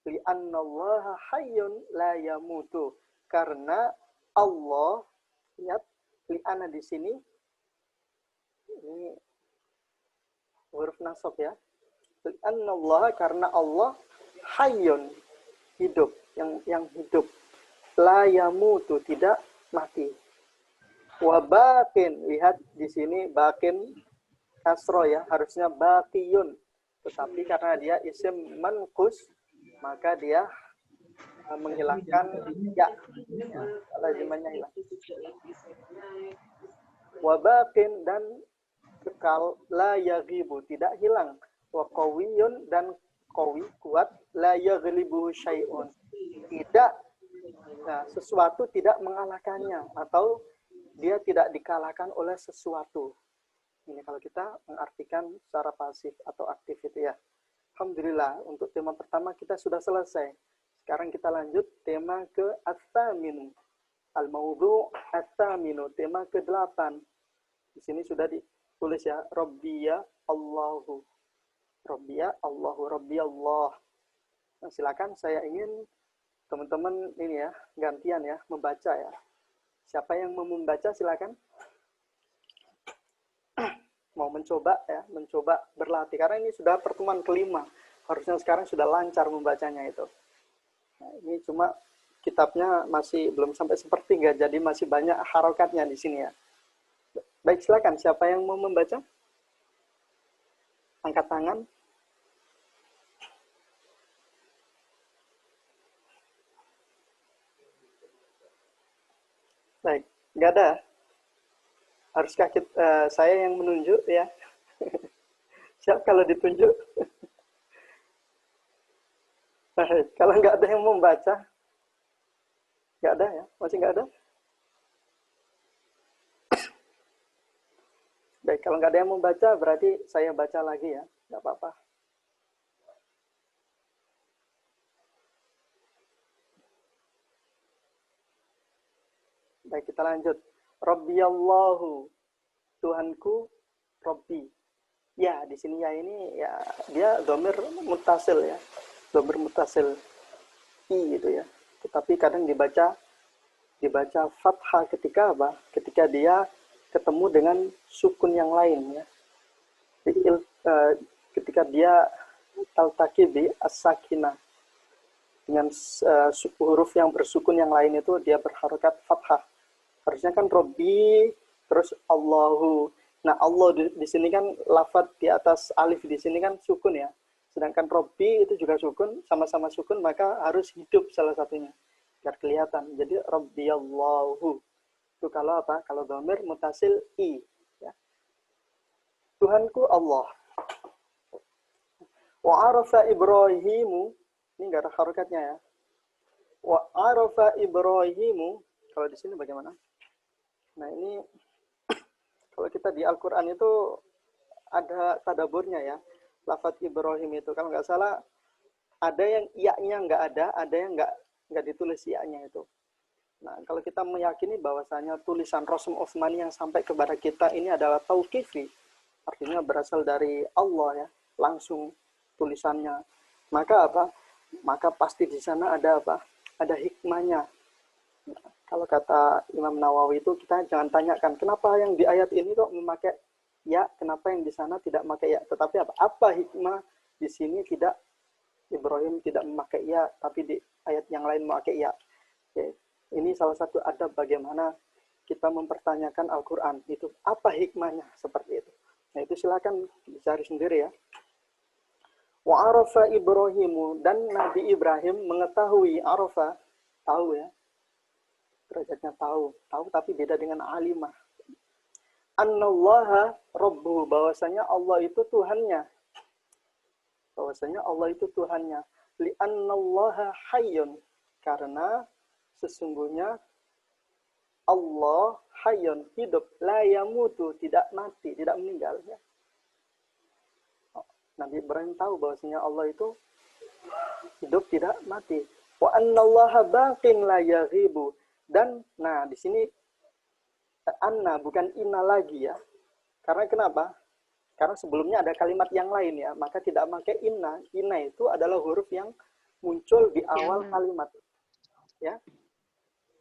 Li'annallaha hayyun la yamutu, karena Allah, lihat li'anna di sini ini huruf nasab ya. Li'annallaha, karena Allah hayyun, hidup, yang hidup. La yamutu, tidak mati. Wa baqin, lihat di sini baqin kasro ya, harusnya baqiyun. Tetapi karena dia isim manqus, maka dia menghilangkan ya, lazimannya hilang. Wa baqin, dan kekal, la yaghibu, tidak hilang. Wa qawiyun, dan qawi, kuat, la yaghlibu syai'un, tidak, nah, sesuatu tidak mengalahkannya, atau dia tidak dikalahkan oleh sesuatu. Ini kalau kita mengartikan secara pasif atau aktif itu ya. Alhamdulillah, untuk tema pertama kita sudah selesai. Sekarang kita lanjut tema ke-8. Al-mawdu' at-taminu, tema ke-8. Di sini sudah ditulis ya, Rabbiya Allahu. Rabbiya Allahu, Rabbi Allah. Nah, silakan, saya ingin teman-teman ini ya, gantian ya, membaca ya. Siapa yang mau membaca silakan. Mau mencoba ya, mencoba berlatih. Karena ini sudah pertemuan kelima. Harusnya sekarang sudah lancar membacanya itu. Nah, ini cuma kitabnya masih belum sampai sepertiga, jadi masih banyak harokatnya di sini ya. Baik, silakan. Siapa yang mau membaca? Angkat tangan. Baik, nggak ada. Haruskah saya yang menunjuk ya? Siap kalau ditunjuk? Baik, kalau nggak ada yang membaca, nggak ada ya? Masih nggak ada? Baik, kalau nggak ada yang membaca, berarti saya baca lagi ya. Nggak apa-apa. Baik, kita lanjut. Rabbiyallahu, Tuhanku, Rabbi. Ya, di sini ya ini ya dia dhamir muttasil ya. Dhamir muttasil i gitu ya. Tetapi kadang dibaca fathah ketika apa? Ketika dia ketemu dengan sukun yang lain ya. Ketika dia taltaqi bi as-sakinah dengan huruf yang bersukun yang lain itu dia berharokat fathah. Harusnya kan Robbi terus Allahu. Nah, Allah di sini kan lafadz di atas alif di sini kan sukun ya. Sedangkan Robbi itu juga sukun, sama-sama sukun, maka harus hidup salah satunya biar kelihatan. Jadi Rabbiyallahu. Itu kalau apa? Kalau dhamir mutasil i ya. Tuhanku Allah. Wa arafa Ibrahimu, ini enggak ada harokatnya ya. Wa arafa Ibrahimu, kalau di sini bagaimana? Nah, ini kalau kita di Al-Qur'an itu ada tadaburnya ya. Lafaz Ibrahim itu kalau nggak salah ada yang iya-nya nggak ada yang nggak ditulis iya-nya itu. Nah, kalau kita meyakini bahwasanya tulisan Rasul Utsmani yang sampai kepada kita ini adalah tauqifi, artinya berasal dari Allah ya, langsung tulisannya. Maka apa? Maka pasti di sana ada apa? Ada hikmahnya. Nah, kalau kata Imam Nawawi itu kita jangan tanyakan kenapa yang di ayat ini kok memakai ya, kenapa yang di sana tidak memakai ya. Tetapi apa? Apa hikmah di sini tidak Ibrahim tidak memakai ya, tapi di ayat yang lain memakai ya. Oke. Ini salah satu adab bagaimana kita mempertanyakan Al-Quran. Itu apa hikmahnya seperti itu. Nah, itu silakan dicari sendiri ya. Wa arafa Ibrahimu, dan Nabi Ibrahim mengetahui, arafa tahu ya. Derajatnya tahu tapi beda dengan alimah. Annallaha rabbuhu, bahwasanya Allah itu Tuhannya. Bahwasanya Allah itu Tuhannya. Li'annallaha hayyun, karena sesungguhnya Allah hayyun, hidup, la yamutu, tidak mati, tidak meninggal ya. Nabi Ibrahim tahu bahwasanya Allah itu hidup, tidak mati. Wa annallaha baqin la yaghibu, dan nah di sini anna bukan inna lagi ya. Karena kenapa? Karena sebelumnya ada kalimat yang lain ya, maka tidak pakai inna. Inna itu adalah huruf yang muncul di awal kalimat. Ya.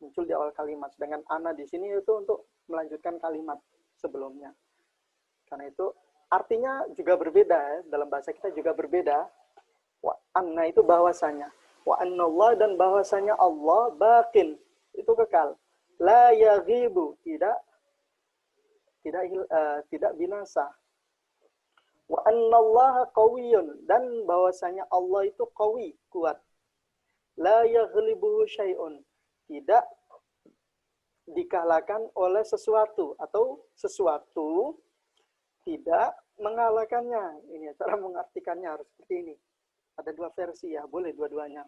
Muncul di awal kalimat. Sedangkan anna di sini itu untuk melanjutkan kalimat sebelumnya. Karena itu artinya juga berbeda ya. Dalam bahasa kita juga berbeda. Wa anna itu bahwasanya. Wa annallah, dan bahwasanya Allah baqin, itu kekal. La yaghibu, tidak binasa. Wa annallaha qawiyyun, dan bahwasanya Allah itu qawi, kuat. La yaghlibuhu syai'un, tidak dikalahkan oleh sesuatu, atau sesuatu tidak mengalahkannya. Ini cara mengartikannya harus seperti ini. Ada dua versi ya, boleh dua-duanya.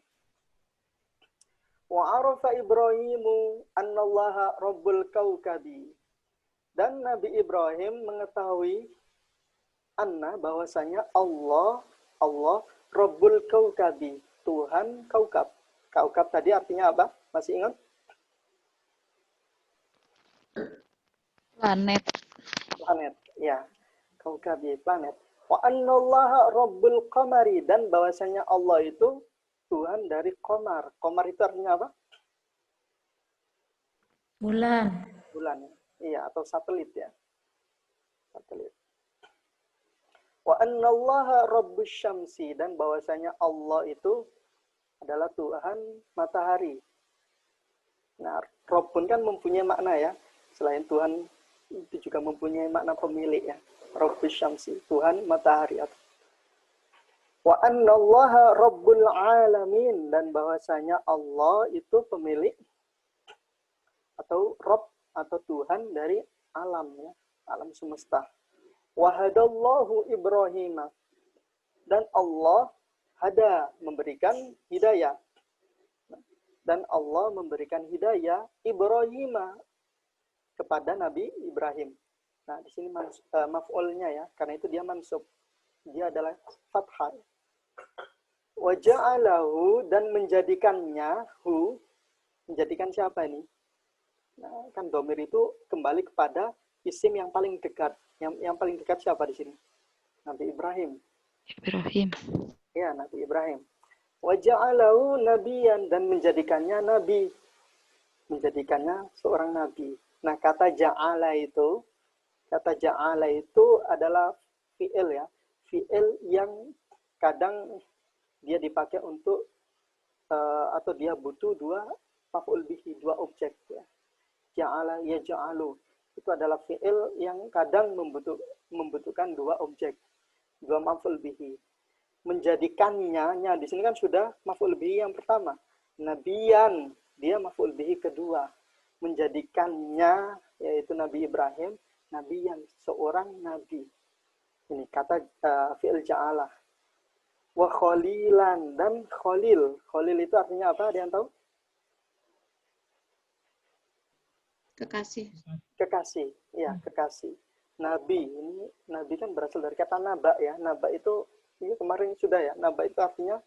Wa arafa Ibrahimu annallaha rabbul kaukabi, dan Nabi Ibrahim mengetahui anna, bahwasanya Allah rabbul kaukabi, Tuhan kaukab. Kaukab tadi artinya apa? Masih ingat? Planet. Planet, ya. Kaukabi, planet. Wa annallaha rabbul qamari, dan bahwasanya Allah itu Tuhan dari qamar. Qamar itu artinya apa? Bulan. Bulan. Iya, atau satelit ya. Satelit. Wa annallaha rabbus syamsi, dan bahwasanya Allah itu adalah Tuhan matahari. Nah, Rabb pun kan mempunyai makna ya. Selain Tuhan itu juga mempunyai makna pemilik ya. Rabbus syamsi, Tuhan matahari. Wa annallaha rabbul alamin, dan bahwasanya Allah itu pemilik atau Rabb atau Tuhan dari alam ya, alam semesta. Wa hadallahu Ibrahim, dan Allah hada, memberikan hidayah. Dan Allah memberikan hidayah Ibrahim kepada Nabi Ibrahim. Nah, di sini maf'ulnya ya, karena itu dia mansub. Dia adalah fathah. Wa ja'alahu, dan menjadikannya, menjadikan siapa ini? Nah, kan domir itu kembali kepada isim yang paling dekat. Yang paling dekat siapa di sini? Nabi Ibrahim. Ibrahim. Ya, Nabi Ibrahim. Wa ja'alahu nabiyan, dan menjadikannya nabi. Menjadikannya seorang nabi. Nah, kata ja'ala itu adalah fi'il ya. Fi'il yang kadang dia dipakai untuk atau dia butuh dua maf'ul bihi, dua objek ya. Ja'ala ya ja'alu. Itu adalah fi'il yang kadang membutuhkan dua objek, dua maf'ul bihi. Menjadikannya di sini kan sudah maf'ul bihi yang pertama. Nabiyan, dia maf'ul bihi kedua. Menjadikannya, yaitu Nabi Ibrahim, nabiyan, seorang nabi. Ini kata fi'il ja'ala. Wa khalilan, dan khalil. Khalil itu artinya apa? Ada yang tahu? Kekasih. Kekasih. Ya, kekasih. Nabi, ini nabi kan berasal dari kata naba ya. Naba itu, ini kemarin sudah ya. Naba itu artinya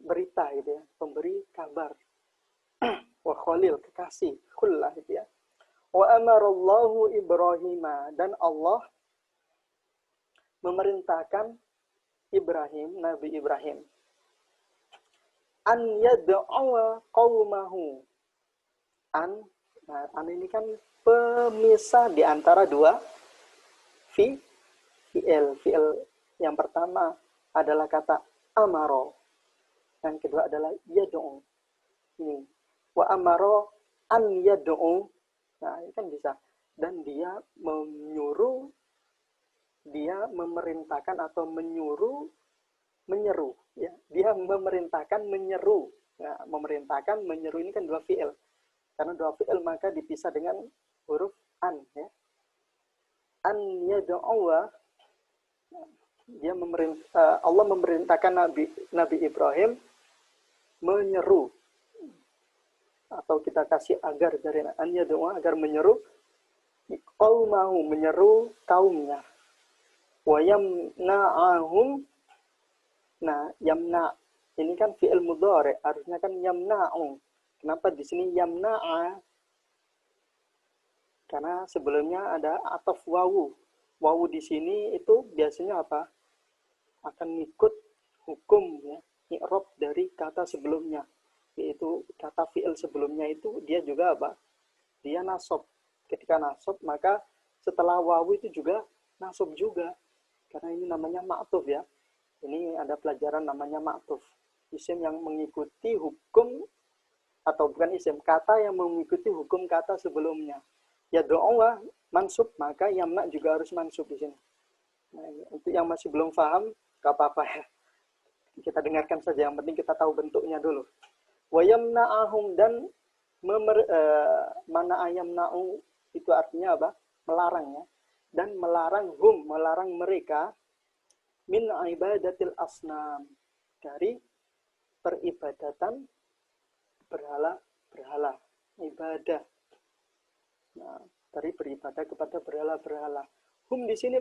berita gitu ya, pemberi kabar. Wa khalil, kekasih, khullah gitu ya. Wa amarallahu Ibrahima, dan Allah memerintahkan Ibrahim, Nabi Ibrahim, an yad'uwa qaumahu. An ini kan pemisah di antara dua fi'il. Fi'il yang pertama adalah kata amaro, yang kedua adalah yad'u. Ini wa amaro an yad'u. Nah, ini kan bisa. Dan dia menyuruh, dia memerintahkan atau menyeru ya. Dia memerintahkan menyeru. Nah, memerintahkan menyeru ini kan dua fi'il. Karena dua fi'il maka dipisah dengan huruf an ya. An yad'uwa, dia Allah memerintahkan Nabi Ibrahim menyeru, atau kita kasih agar dari an yad'uwa, agar menyeru qaumahu, menyeru kaumnya. Wa yamna'ahum. Nah, yamna ini kan fi'il mudhari', harusnya kan yamna'u. Kenapa di sini yamna'a? Karena sebelumnya ada ataf wawu. Wawu di sini itu biasanya apa? Akan ngikut hukum ya, i'rab dari kata sebelumnya. Yaitu kata fi'il sebelumnya itu dia juga apa? Dia nasab. Ketika nasab maka setelah wawu itu juga nasab juga. Karena ini namanya ma'tuf ya. Ini ada pelajaran namanya ma'tuf. Isim yang mengikuti hukum, atau bukan isim, kata yang mengikuti hukum kata sebelumnya. Ya doa mansub, maka yamna juga harus mansub di sini. Nah, untuk yang masih belum paham, gak apa-apa ya. Kita dengarkan saja, yang penting kita tahu bentuknya dulu. Wa yamna'ahum, dan mana ayamna'u itu artinya apa? Melarang ya. Dan melarang melarang mereka min ibadatil asnam, dari peribadatan berhala, ibadah. Nah, dari beribadah kepada berhala. Hum di sini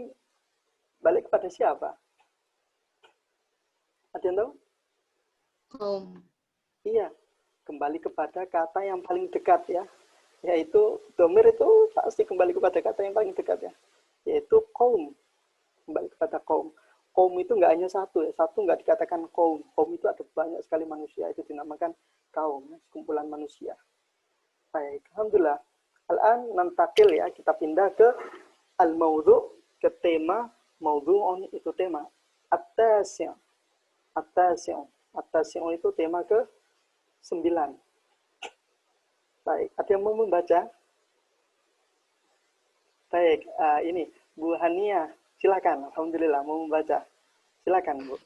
balik kepada siapa? Ada yang tahu? Kaum. Iya, kembali kepada kata yang paling dekat ya. Yaitu domir itu pasti kembali kepada kata yang paling dekat ya. Yaitu kaum. Kembali kepada kaum. Kaum itu nggak hanya satu ya. Satu nggak dikatakan kaum. Kaum itu ada banyak sekali manusia. Itu dinamakan kaum, sekumpulan manusia. Baik, alhamdulillah. Al-an nantakil ya, kita pindah ke al-maudhu, ke tema. Maudhu'un itu tema. At-tasi'. At-tasi' itu tema ke-9. Baik, ada yang mau membaca? Baik, ini Bu Hania, silakan. Alhamdulillah mau membaca. Silakan, Bu.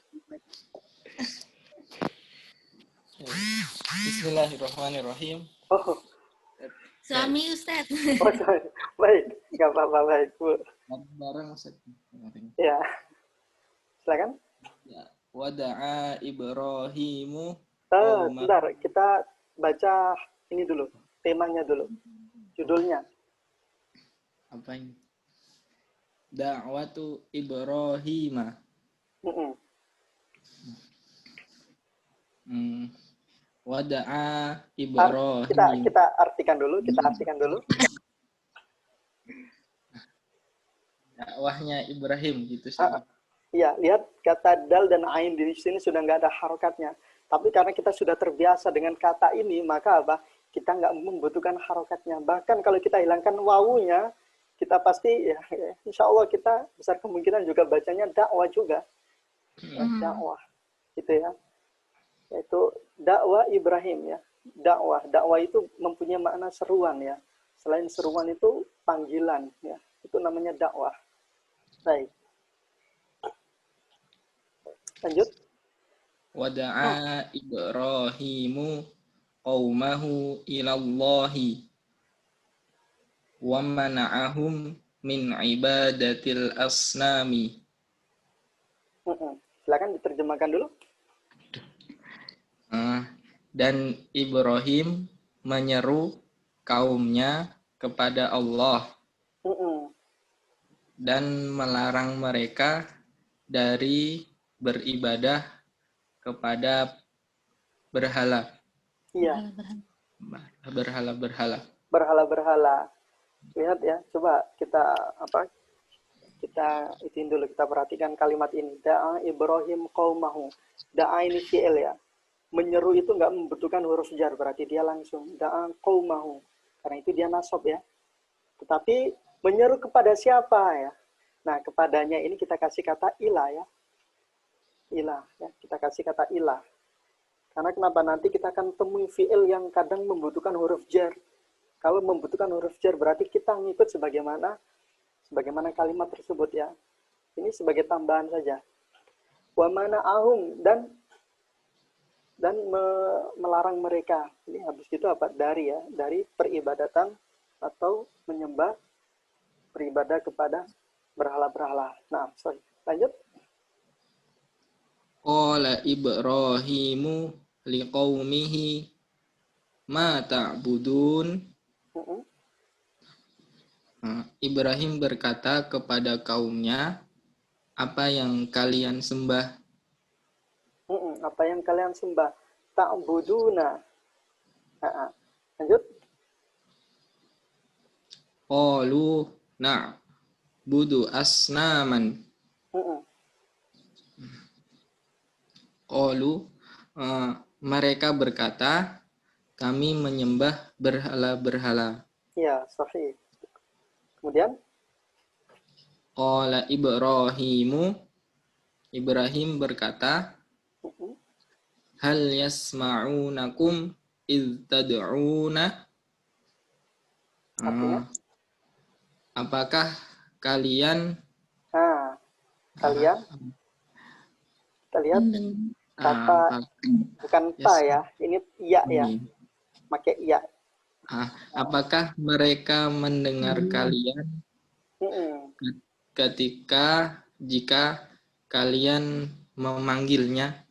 Bismillahirrahmanirrahim. Oh, Suami Ustaz. sorry. Baik, nggak apa-apa, baik, Bu. Bareng Ustaz. Ya, silakan. Ya. Wada'a Ibrahimu. Bentar, kita baca ini dulu, temanya dulu, judulnya. Apa ini? Da'watu Ibrahimah. Wada'a Kita Ibrahim. artikan dulu, Dakwahnya Ibrahim gitu Ah, sih. Iya, lihat kata dal dan ain di sini sudah nggak ada harokatnya. Tapi karena kita sudah terbiasa dengan kata ini, maka apa? Kita nggak membutuhkan harokatnya. Bahkan kalau kita hilangkan wawunya, kita pasti ya insya Allah kita besar kemungkinan juga bacanya dakwah juga. Dakwah, gitu ya. Yaitu dakwah Ibrahim ya. Dakwah itu mempunyai makna seruan ya. Selain seruan itu panggilan ya. Itu namanya dakwah. Baik. Lanjut. Wada'a Ibrahimu qaumahu ilallahi wa mana'ahum min ibadatil asnami. Silakan diterjemahkan dulu. Dan Ibrahim menyeru kaumnya kepada Allah dan melarang mereka dari beribadah kepada berhala. Iya. Berhala-berhala. Berhala-berhala. Lihat ya, coba kita itin dulu, kita perhatikan kalimat ini. Da'a Ibrahim qaumahu. Da'a ini fi'il ya. Menyeru itu nggak membutuhkan huruf jar, berarti dia langsung da'a qaumahu. Karena itu dia nasab ya. Tetapi menyeru kepada siapa ya? Nah, kepadanya ini kita kasih kata ilah ya. Ilah ya, kita kasih kata ilah. Karena kenapa nanti kita akan temui fi'il yang kadang membutuhkan huruf jar. Kalau membutuhkan huruf jar berarti kita ngikut sebagaimana kalimat tersebut ya. Ini sebagai tambahan saja. Wa mana'ahum dan melarang mereka. Ini habis itu apa? Dari peribadatan atau menyembah beribadah kepada berhala-berhala. Nah, sorry. Lanjut. Qala Ibrahimu liqaumihi ma ta'budun. Ibrahim berkata kepada kaumnya, apa yang kalian sembah? Apa yang kalian sembah? Ta'buduna. Lanjut. Qalu na'budu asnaman. Qalu mereka berkata, kami menyembah berhala-berhala. Ya, sahih. Kemudian Qala Ibrahim berkata, hal yasma'unakum idh tad'una. Apakah kalian kita lihat kata bukan ta ya, ini iya ya, pakai iya. Apakah mereka mendengar kalian jika kalian memanggilnya?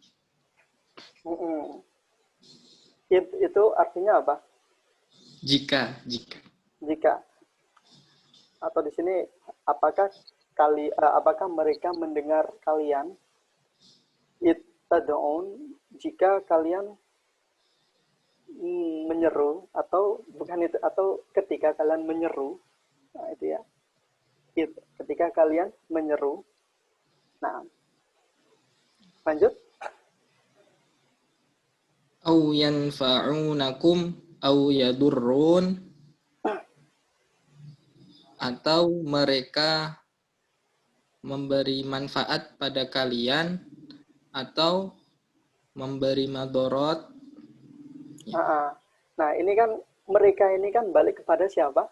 Itu artinya apa? Jika. Atau di sini apakah mereka mendengar kalian? Ittad'un, jika kalian menyeru, atau bukan itu, atau ketika kalian menyeru. Nah, itu ya. Ketika kalian menyeru. Nah. Lanjut. Au yanfa'unakum au yadurrun, atau mereka memberi manfaat pada kalian atau memberi madorot. Nah, ini kan mereka ini kan balik kepada siapa?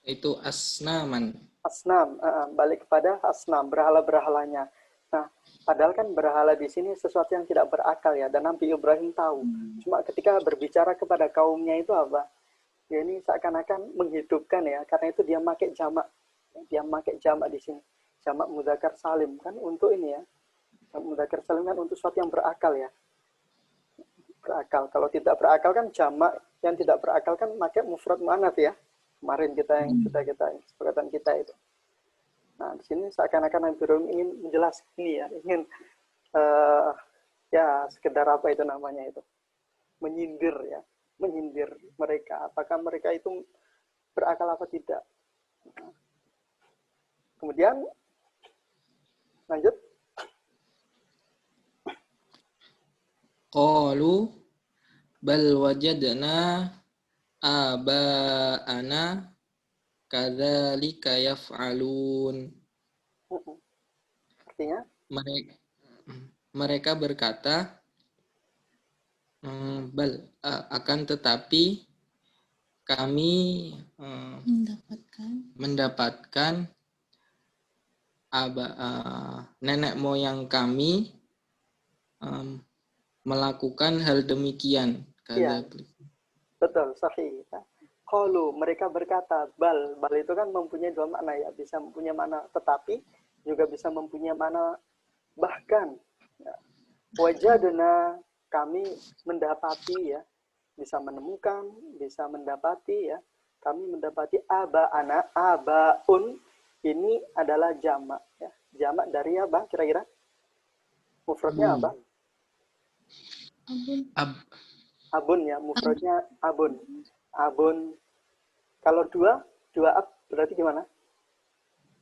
Itu asnaman. Asnam, balik kepada asnam, berhala-berhalanya. Nah, padahal kan berhala di sini sesuatu yang tidak berakal ya, dan Nabi Ibrahim tahu. Cuma ketika berbicara kepada kaumnya itu apa? Ya ini seakan-akan menghidupkan ya, karena itu dia pakai jamak. Dia pakai jamak di sini. Jamak mudzakkar salim kan untuk ini ya. Mudzakkar salim kan untuk sesuatu yang berakal ya. Berakal. Kalau tidak berakal kan jamak, yang tidak berakal kan pakai mufrad muannats ya. Kemarin kita kesepakatan kita itu. Nah, di sini seakan-akan Nabi Ibrahim ingin menjelaskan ini ya, ingin ya sekedar apa itu namanya itu. menyindir ya, menyindir mereka. Apakah mereka itu berakal apa tidak? Kemudian lanjut. Qalu bal wajadna aba'ana kadzalika yaf'alun. Artinya? Mereka berkata, akan tetapi kami mendapatkan nenek moyang kami melakukan hal demikian. Ya, betul, sahih. Qalu, mereka berkata, bal itu kan mempunyai dua makna ya, bisa mempunyai makna tetapi, juga bisa mempunyai makna bahkan. Ya. Wajadna, kami mendapati ya, bisa menemukan, bisa mendapati ya, kami mendapati abaun, ini adalah jamak ya. Jamak dari apa kira-kira? Mufradnya apa? Abun ya, mufradnya abun. Abun. Kalau dua ab berarti gimana?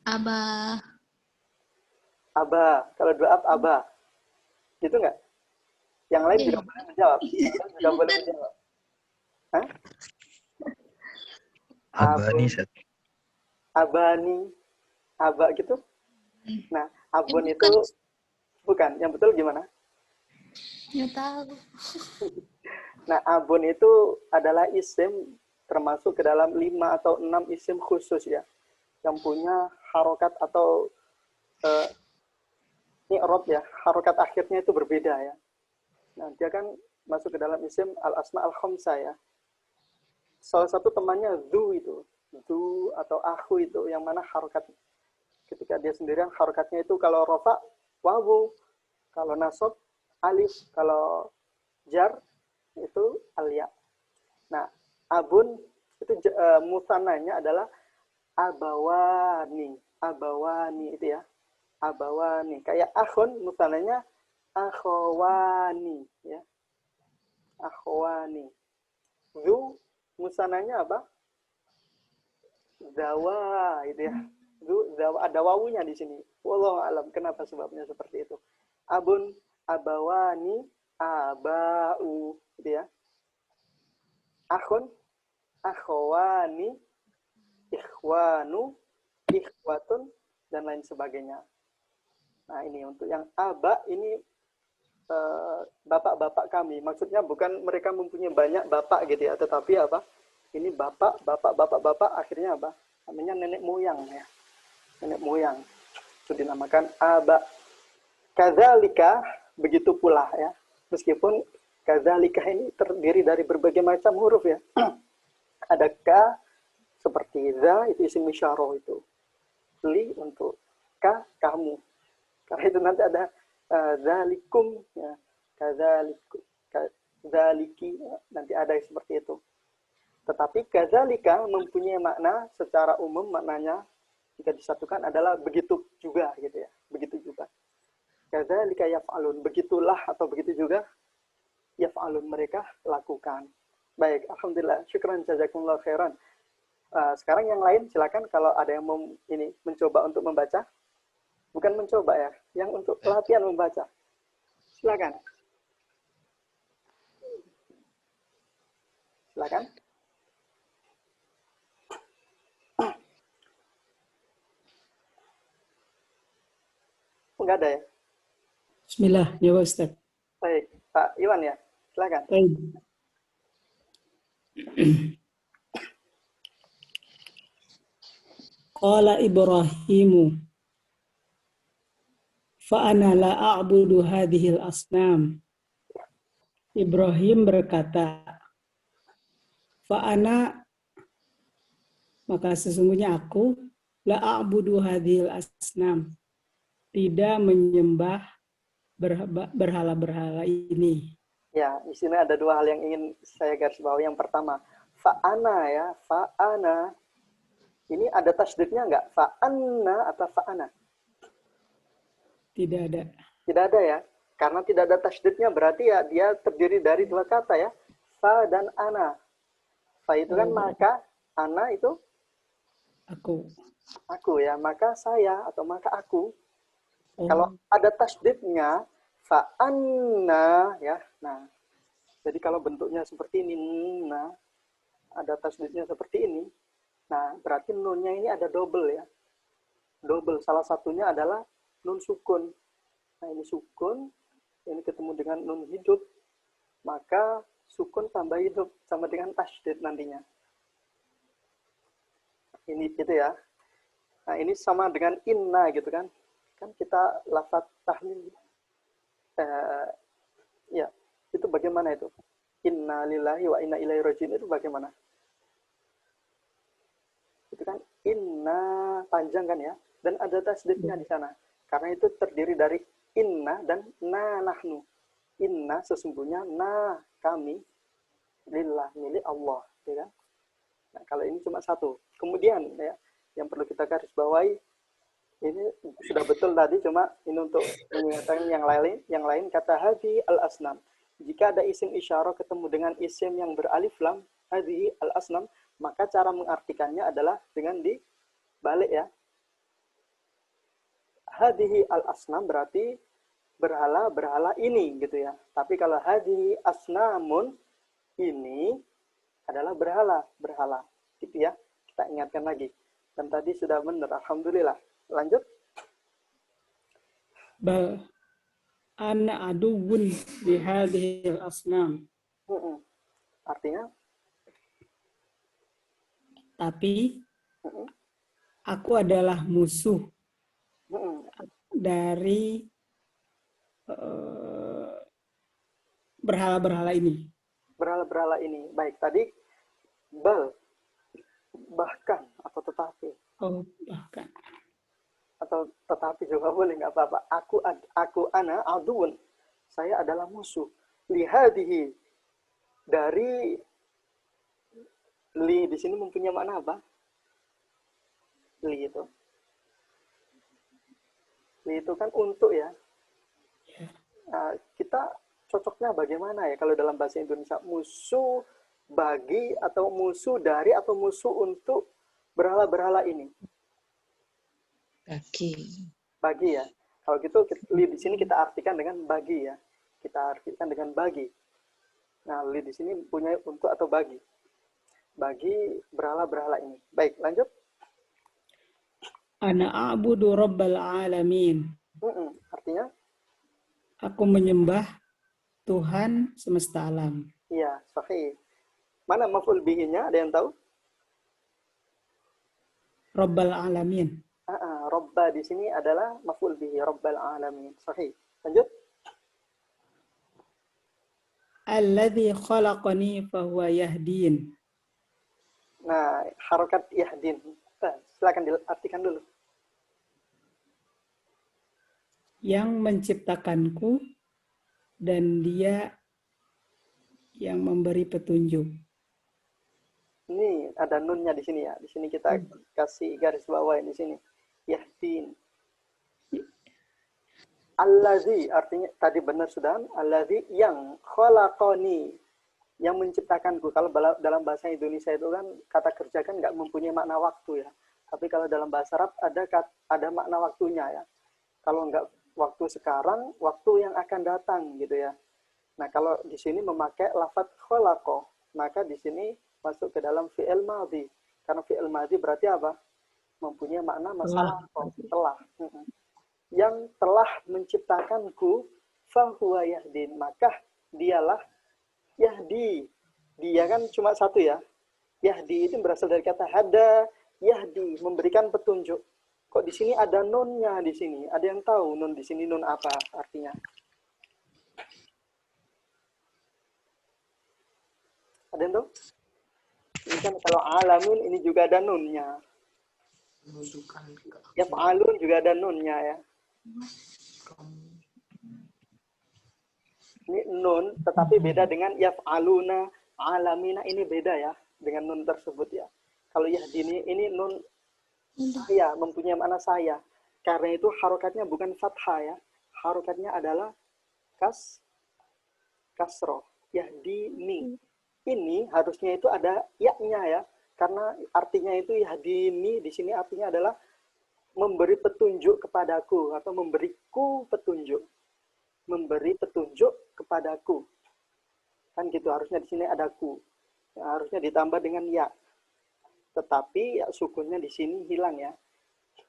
Aba. Kalau dua ab aba. Gitu nggak? Yang lain juga boleh menjawab. Juga boleh menjawab. Hah? Abani, Ustaz. Abani. Aba gitu. Nah, abun itu bukan. Yang betul gimana? Nggak tahu. Nah, abun itu adalah isim termasuk ke dalam 5 atau 6 isim khusus ya. Yang punya harokat atau i'rab ya. Harokat akhirnya itu berbeda ya. Nah, dia kan masuk ke dalam isim al-asma al-khamsah ya. Salah satu temannya dhu itu. Dhu atau akhu itu yang mana harokat ketika dia sendirian harokatnya itu kalau rofa wawu, kalau nasab alif, kalau jar itu alya. Nah, abun itu musananya adalah abawani itu ya. Abawani. Kayak akhun musananya akhwani ya. Akhwani. Zu musananya apa? Zawa itu ya. Zu zawa, ada wawunya di sini. Wallahu alam kenapa sebabnya seperti itu. Abun, abawani, abau gitu ya. Akhun, akhwani, ikhwanu, ikhwatun dan lain sebagainya. Nah, ini untuk yang aba ini bapak-bapak kami. Maksudnya bukan mereka mempunyai banyak bapak gitu ya, tetapi apa? Ini bapak akhirnya apa? Namanya nenek moyang ya. Nenek moyang. Itu dinamakan aba. Kadzalika, begitu pula ya. Meskipun kadzalika ini terdiri dari berbagai macam huruf ya. Ada ka seperti za, itu isim isyarah itu. Li untuk ka, kamu. Karena itu nanti ada zalikum ya. Kadzaliki nanti ada seperti itu. Tetapi kadzalika mempunyai makna secara umum, maknanya jika disatukan adalah begitu juga gitu ya. Begitu juga. Kadzalika yaf'alun, begitulah atau begitu juga yaf'alun, mereka lakukan. Baik, alhamdulillah. Syukran jazakumullah khairan. Sekarang yang lain silakan kalau ada yang mencoba untuk membaca. Bukan mencoba ya, yang untuk latihan membaca. Silakan. Silakan. Enggak ada ya? Bismillah, ya Ustaz. Baik, Pak Iwan ya, silakan. Baik. Qala Ibrahimu fa ana la a'budu hadhil asnam. Ibrahim berkata, fa-ana, maka sesungguhnya aku, la a'budu hadhil asnam, tidak menyembah berhala-berhala ini. Ya, di sini ada dua hal yang ingin saya garis bawahi. Yang pertama, fa'ana ya, fa'ana. Ini ada tasdidnya enggak? Fa'ana atau fa'ana? Tidak ada. Tidak ada ya. Karena tidak ada tasdidnya berarti ya dia terdiri dari dua kata ya. fa dan ana. Fa itu kan maka, ana itu aku ya, maka saya atau maka aku. Kalau ada tasdidnya fa anna ya. Nah, jadi kalau bentuknya seperti ini, nah ada tasdidnya seperti ini. Nah, berarti nunnya ini ada double ya. Double. Salah satunya adalah nun sukun. Nah, ini sukun, ini ketemu dengan nun hidup. Maka sukun tambah hidup sama dengan tasdid nantinya. Ini gitu ya. Nah, ini sama dengan inna gitu kan. Kan kita lafaz tahlil. Ya, itu bagaimana itu? Inna lillahi wa inna ilaihi raji'un itu bagaimana? Itu kan inna panjang kan ya, dan ada tasdidnya di sana. Karena itu terdiri dari inna dan na nahnu. Inna sesungguhnya, na kami, lillah milik Allah, ya kan? Nah, kalau ini cuma satu. Kemudian ya, yang perlu kita garis bawahi, ini sudah betul tadi, cuma ini untuk mengingatkan yang lain kata hadi al-asnam. Jika ada isim isyarah ketemu dengan isim yang beralif lam, hadi al-asnam, maka cara mengartikannya adalah dengan dibalik ya. Hadihi al-asnam berarti berhala-berhala ini gitu ya. Tapi kalau hadihi asnamun, ini adalah berhala. Gitu ya. Kita ingatkan lagi. Dan tadi sudah benar, alhamdulillah. Lanjut. Bal ana aduwwun li hadhihi al-asnam. Artinya? Tapi aku adalah musuh dari berhala-berhala ini. Berhala-berhala ini. Baik, tadi bal, bahkan, atau tetapi. Oh, bahkan. Atau tetapi juga boleh, nggak apa-apa. Aku ana aduun. Saya adalah musuh. Lihadihi. Dari li di sini mempunyai makna apa? Li itu. Li itu kan untuk ya. Nah, kita cocoknya bagaimana ya kalau dalam bahasa Indonesia? Musuh bagi atau musuh dari atau musuh untuk berhala-berhala ini. Bagi ya. Kalau gitu di sini kita artikan dengan bagi ya. Kita artikan dengan bagi. Nah, li di sini punya untuk atau bagi. Bagi berhala-berhala ini. Baik, lanjut. Ana a'budu rabbal alamin. Artinya? Aku menyembah Tuhan semesta alam. Iya, sahih. Mana maf'ul bihi-nya? Ada yang tahu? Rabbal alamin. Robba di sini adalah maf'ul bihi, Rabbal alamin. Sahih. Lanjut. Alladzi khalaqani fahuwa yahdin. Nah, harokat yahdin. Silakan diartikan dulu. Yang menciptakanku dan dia yang memberi petunjuk. Ini ada nunnya di sini ya. Di sini kita kasih garis bawah di sini. Yahdin. Allazi artinya tadi benar sudah. Allazi yang khalaqani, yang menciptakanku. Kalau dalam bahasa Indonesia itu kan kata kerja kan nggak mempunyai makna waktu ya. Tapi kalau dalam bahasa Arab ada makna waktunya ya. Kalau nggak waktu sekarang, waktu yang akan datang gitu ya. Nah, kalau di sini memakai lafadz khalaqa, maka di sini masuk ke dalam fi'il madhi. Karena fi'il madhi berarti apa? Mempunyai makna masa lampau, telah. Yang telah menciptakanku, fahuwa yahdin, maka dialah yahdi. Dia kan cuma satu ya. Yahdi itu berasal dari kata hada, yahdi, memberikan petunjuk. Kok di sini ada nunnya di sini? Ada yang tahu nun di sini nun apa artinya? Ada yang tahu? Ini kan kalau alamin ini juga ada nunnya. Yaf'alun juga ada nunnya ya. Ini nun, tetapi beda dengan yaf'aluna, alamina, ini beda ya dengan nun tersebut ya. Kalau yahdini ini nun saya, mempunyai makna saya. Karena itu harokatnya bukan fathah ya. Harokatnya adalah kasroh. Yahdini. ini harusnya itu ada ya-nya ya. Karena artinya itu yahdini di sini artinya adalah memberi petunjuk kepadaku atau memberiku petunjuk. Memberi petunjuk kepadaku. Kan gitu, harusnya di sini ada ku. Ya, harusnya ditambah dengan ya. Tetapi ya sukunnya di sini hilang ya.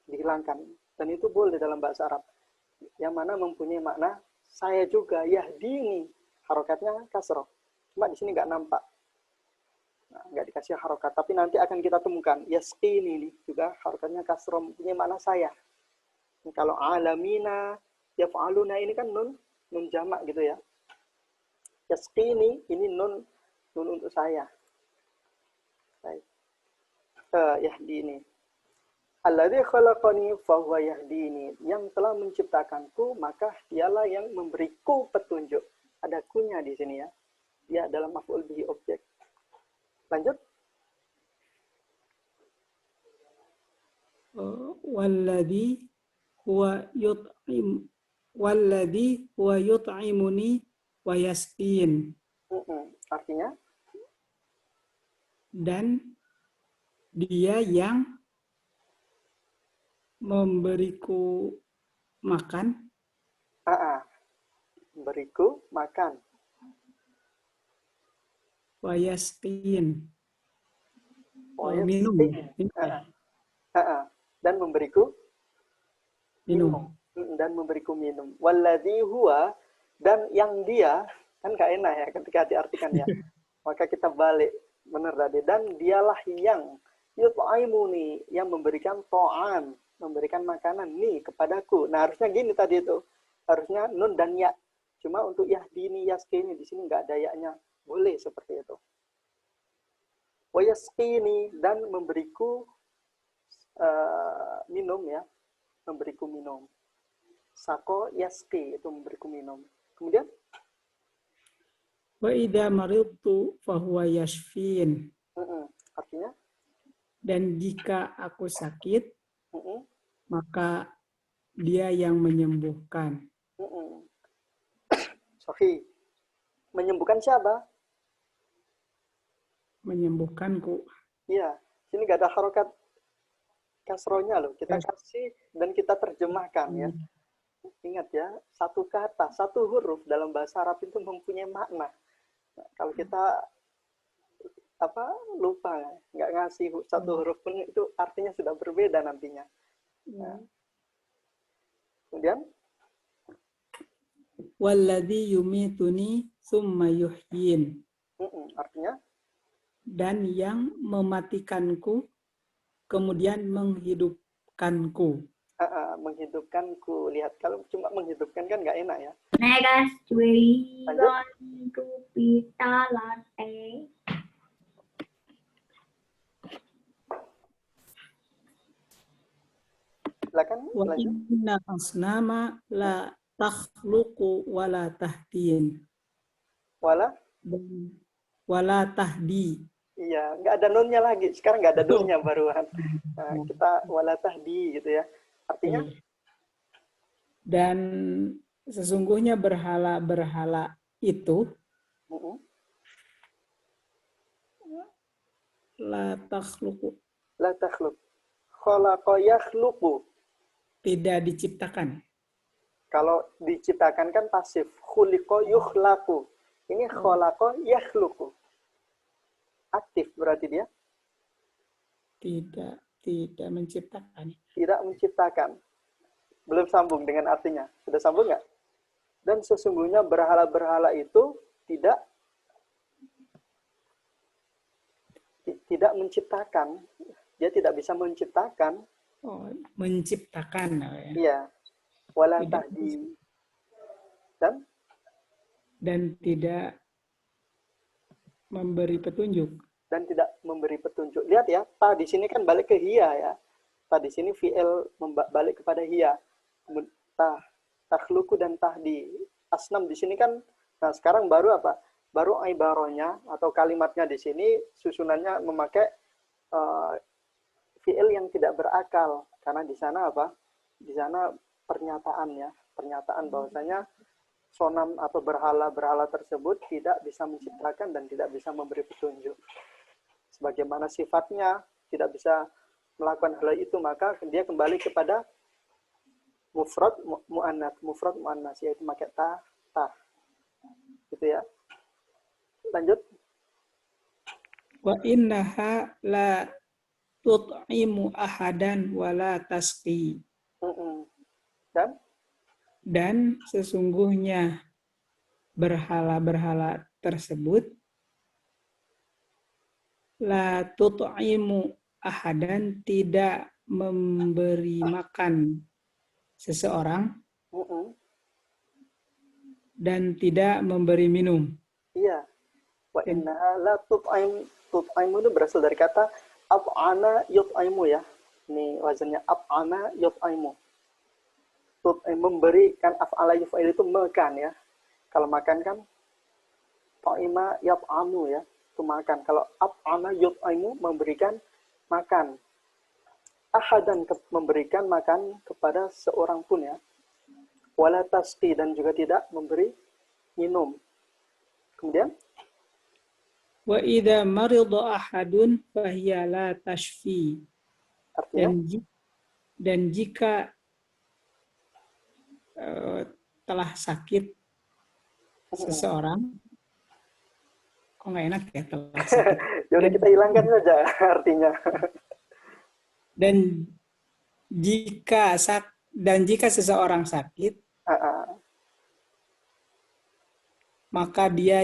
Dihilangkan. Dan itu boleh dalam bahasa Arab. Yang mana mempunyai makna saya juga, yahdini. Harokatnya kasroh. Cuma di sini nggak nampak. Nah, nggak dikasih harokat. Tapi nanti akan kita temukan. Yasqini ini juga harokatnya kasroh. Mempunyai makna saya. Kalau alamina, yaf'aluna ini kan nun jamak gitu ya. Yasqini ini nun untuk saya. Baik. Yahdini. Alladzi khalaqani fahuwa yahdini. Yang telah menciptakanku, maka dialah yang memberiku petunjuk. Ada kunya di sini ya. Dia adalah maf'ul bihi objek. Lanjut. Walladzi huwa yut'imuni wa yasqin. Artinya? Dan dia yang memberiku makan. Memberiku makan. Wa yasqin. Minum. Dan memberiku minum. Dan memberiku minum. Walladzi huwa, dan yang dia, kan gak enak ya ketika diartikan ya. Maka kita balik, benar tadi. Dan dialah yang yut'imuni, yang memberikan to'am, memberikan makanan nih kepadaku. Nah harusnya gini tadi itu. Harusnya nun dan ya. Cuma untuk yahdini, yaskini, di sini nggak ada ya-nya. Boleh seperti itu. Wa yasqini, dan memberiku minum ya. Memberiku minum. Sako yaski, itu memberiku minum. Kemudian? Wa idza maridtu fahuwa yashfin. Artinya? Dan jika aku sakit, maka dia yang menyembuhkan. Sofi, menyembuhkan siapa? Menyembuhkanku. Iya, sini nggak ada harokat kasrohnya loh. Kita kasih dan kita terjemahkan ya. Ingat ya, satu kata, satu huruf dalam bahasa Arab itu mempunyai makna. Nah, kalau kita lupa, nggak ngasih satu huruf pun itu artinya sudah berbeda nantinya. Nah. Kemudian? Walladzi yumituni tsumma yuhyin. Artinya? Dan yang mematikanku, kemudian menghidupkanku. Menghidupkanku. Lihat, kalau cuma menghidupkan kan nggak enak ya. Next we going to pita latte. Silakan. Wa inna asnama la takhluqu wa la tahdin. Wala tahdi. Iya, nggak ada nunnya lagi. Sekarang nggak ada nunnya baruan. Nah, kita wala tahdi gitu ya. Artinya? Dan sesungguhnya berhala-berhala itu la takhluqu. La takhluq. Khalaqa yakhluqu. Tidak diciptakan. Kalau diciptakan kan pasif. Khuliqa yukhlaqu. Ini khalaqa yakhluqu. Aktif berarti dia? Tidak menciptakan. Tidak menciptakan. Belum sambung dengan artinya. Sudah sambung nggak? Dan sesungguhnya berhala-berhala itu tidak menciptakan. Dia tidak bisa menciptakan. Oh, menciptakan. Iya. Wala tahdi. Dan tidak memberi petunjuk. Dan tidak memberi petunjuk. Lihat ya, ta di sini kan balik ke hiya ya. Ta di sini fi'il balik kepada hiya. Takhluku dan tahdi. Asnam di sini kan, nah sekarang baru apa? Baru ibarohnya atau kalimatnya di sini susunannya memakai fi'il yang tidak berakal. Karena di sana apa? Di sana pernyataan ya. Pernyataan bahwasanya sonam atau berhala-berhala tersebut tidak bisa menciptakan dan tidak bisa memberi petunjuk. Sebagaimana sifatnya tidak bisa melakukan hal itu, maka dia kembali kepada mufrad muannas, yaitu pakai ta. Gitu ya. Lanjut. Wa innaha la tut'imu ahadan wala tasqi. Dan sesungguhnya berhala-berhala tersebut la tut'imu ahadan, tidak memberi makan seseorang dan tidak memberi minum. Iya. Wa innaha la tut'imu itu berasal dari kata af'ana yut'imu ya. Ini wazannya af'ana yut'imu. Memberikan af'ala yuf'il itu makan ya. Kalau makan kan ta'ima yat'amu ya, itu makan. Kalau af'ana yut'imu memberikan makan. Ahadan memberikan makan kepada seorang pun ya. Wala tasqi, dan juga tidak memberi minum. Kemudian Wa idza marida ahadun fahiya la tashfi. artinya Dan jika telah sakit seseorang, kok nggak enak ya telah sakit. Yaudah kita hilangkan saja artinya. Dan jika seseorang sakit, maka dia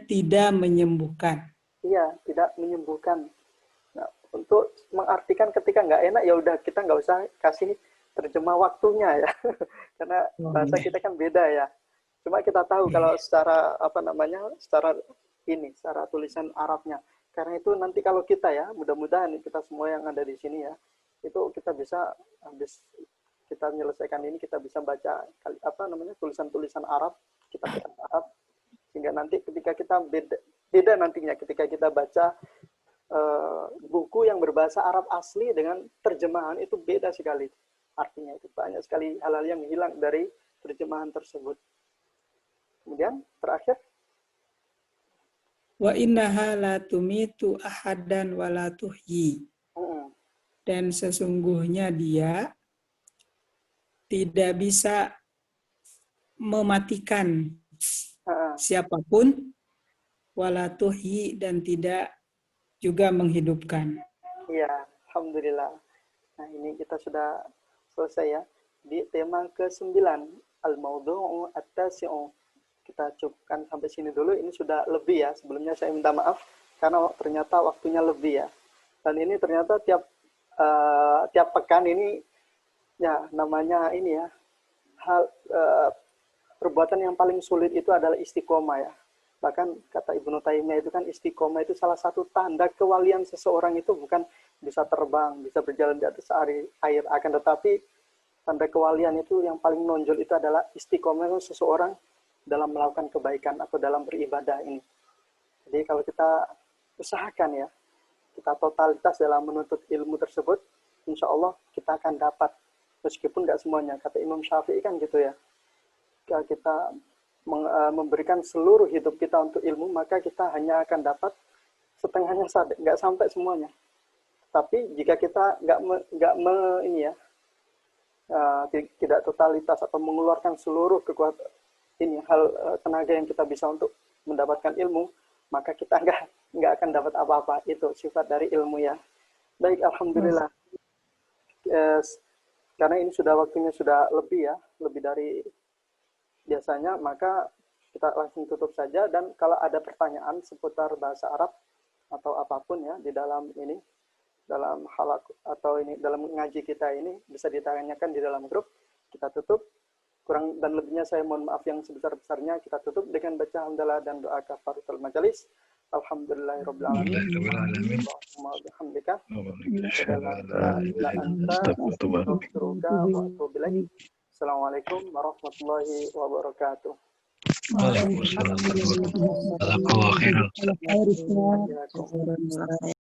tidak menyembuhkan. Iya, tidak menyembuhkan. Nah, untuk mengartikan ketika nggak enak, ya udah kita nggak usah kasih terjemah waktunya ya, karena bahasa kita kan beda ya. Cuma kita tahu kalau secara secara tulisan Arabnya. Karena itu nanti kalau kita ya, mudah-mudahan kita semua yang ada di sini ya, itu kita bisa habis kita menyelesaikan ini, kita bisa baca tulisan-tulisan Arab, kitab-kitab Arab, sehingga nanti ketika kita beda nantinya ketika kita baca buku yang berbahasa Arab asli dengan terjemahan, itu beda sekali artinya. Itu banyak sekali hal-hal yang hilang dari terjemahan tersebut. Kemudian terakhir, wa innaha la tumitu ahadan wa la tuhyi. Dan sesungguhnya dia tidak bisa mematikan siapapun, wala tuhyi, dan tidak juga menghidupkan. Iya, alhamdulillah. Nah, ini kita sudah selesai ya di tema ke-9, al-mawdu'u at-tasi'u. Kita cukupkan sampai sini dulu. Ini sudah lebih ya. Sebelumnya saya minta maaf karena ternyata waktunya lebih ya. Dan ini ternyata tiap pekan ini ya namanya ini ya, perbuatan yang paling sulit itu adalah istiqomah ya. Bahkan kata Ibnu Taimiyah itu kan istiqomah itu salah satu tanda kewalian seseorang, itu bukan bisa terbang, bisa berjalan di atas air, akan tetapi tanda kewalian itu yang paling menonjol itu adalah istiqomah seseorang dalam melakukan kebaikan atau dalam beribadah ini. Jadi kalau kita usahakan ya, kita totalitas dalam menuntut ilmu tersebut, insya Allah kita akan dapat, meskipun nggak semuanya. Kata Imam Syafi'i kan gitu ya, kita memberikan seluruh hidup kita untuk ilmu, maka kita hanya akan dapat setengahnya saja, nggak sampai semuanya. Tapi jika kita tidak totalitas atau mengeluarkan seluruh kekuatan tenaga yang kita bisa untuk mendapatkan ilmu, maka kita nggak akan dapat apa-apa. Itu sifat dari ilmu ya. Baik, alhamdulillah. Karena ini waktunya sudah lebih ya, lebih dari biasanya, maka kita langsung tutup saja. Dan kalau ada pertanyaan seputar bahasa Arab atau apapun ya di dalam ini, dalam halaq atau ini dalam ngaji kita ini, bisa ditanyakan di dalam grup. Kita tutup. Kurang dan lebihnya saya mohon maaf yang sebesar-besarnya. Kita tutup dengan baca hamdalah dan doa kafaratul majelis. Alhamdulillahirabbil alamin. Allahumma bihamdika Assalamualaikum warahmatullahi wabarakatuh. Waalaikumsalam warahmatullahi wabarakatuh.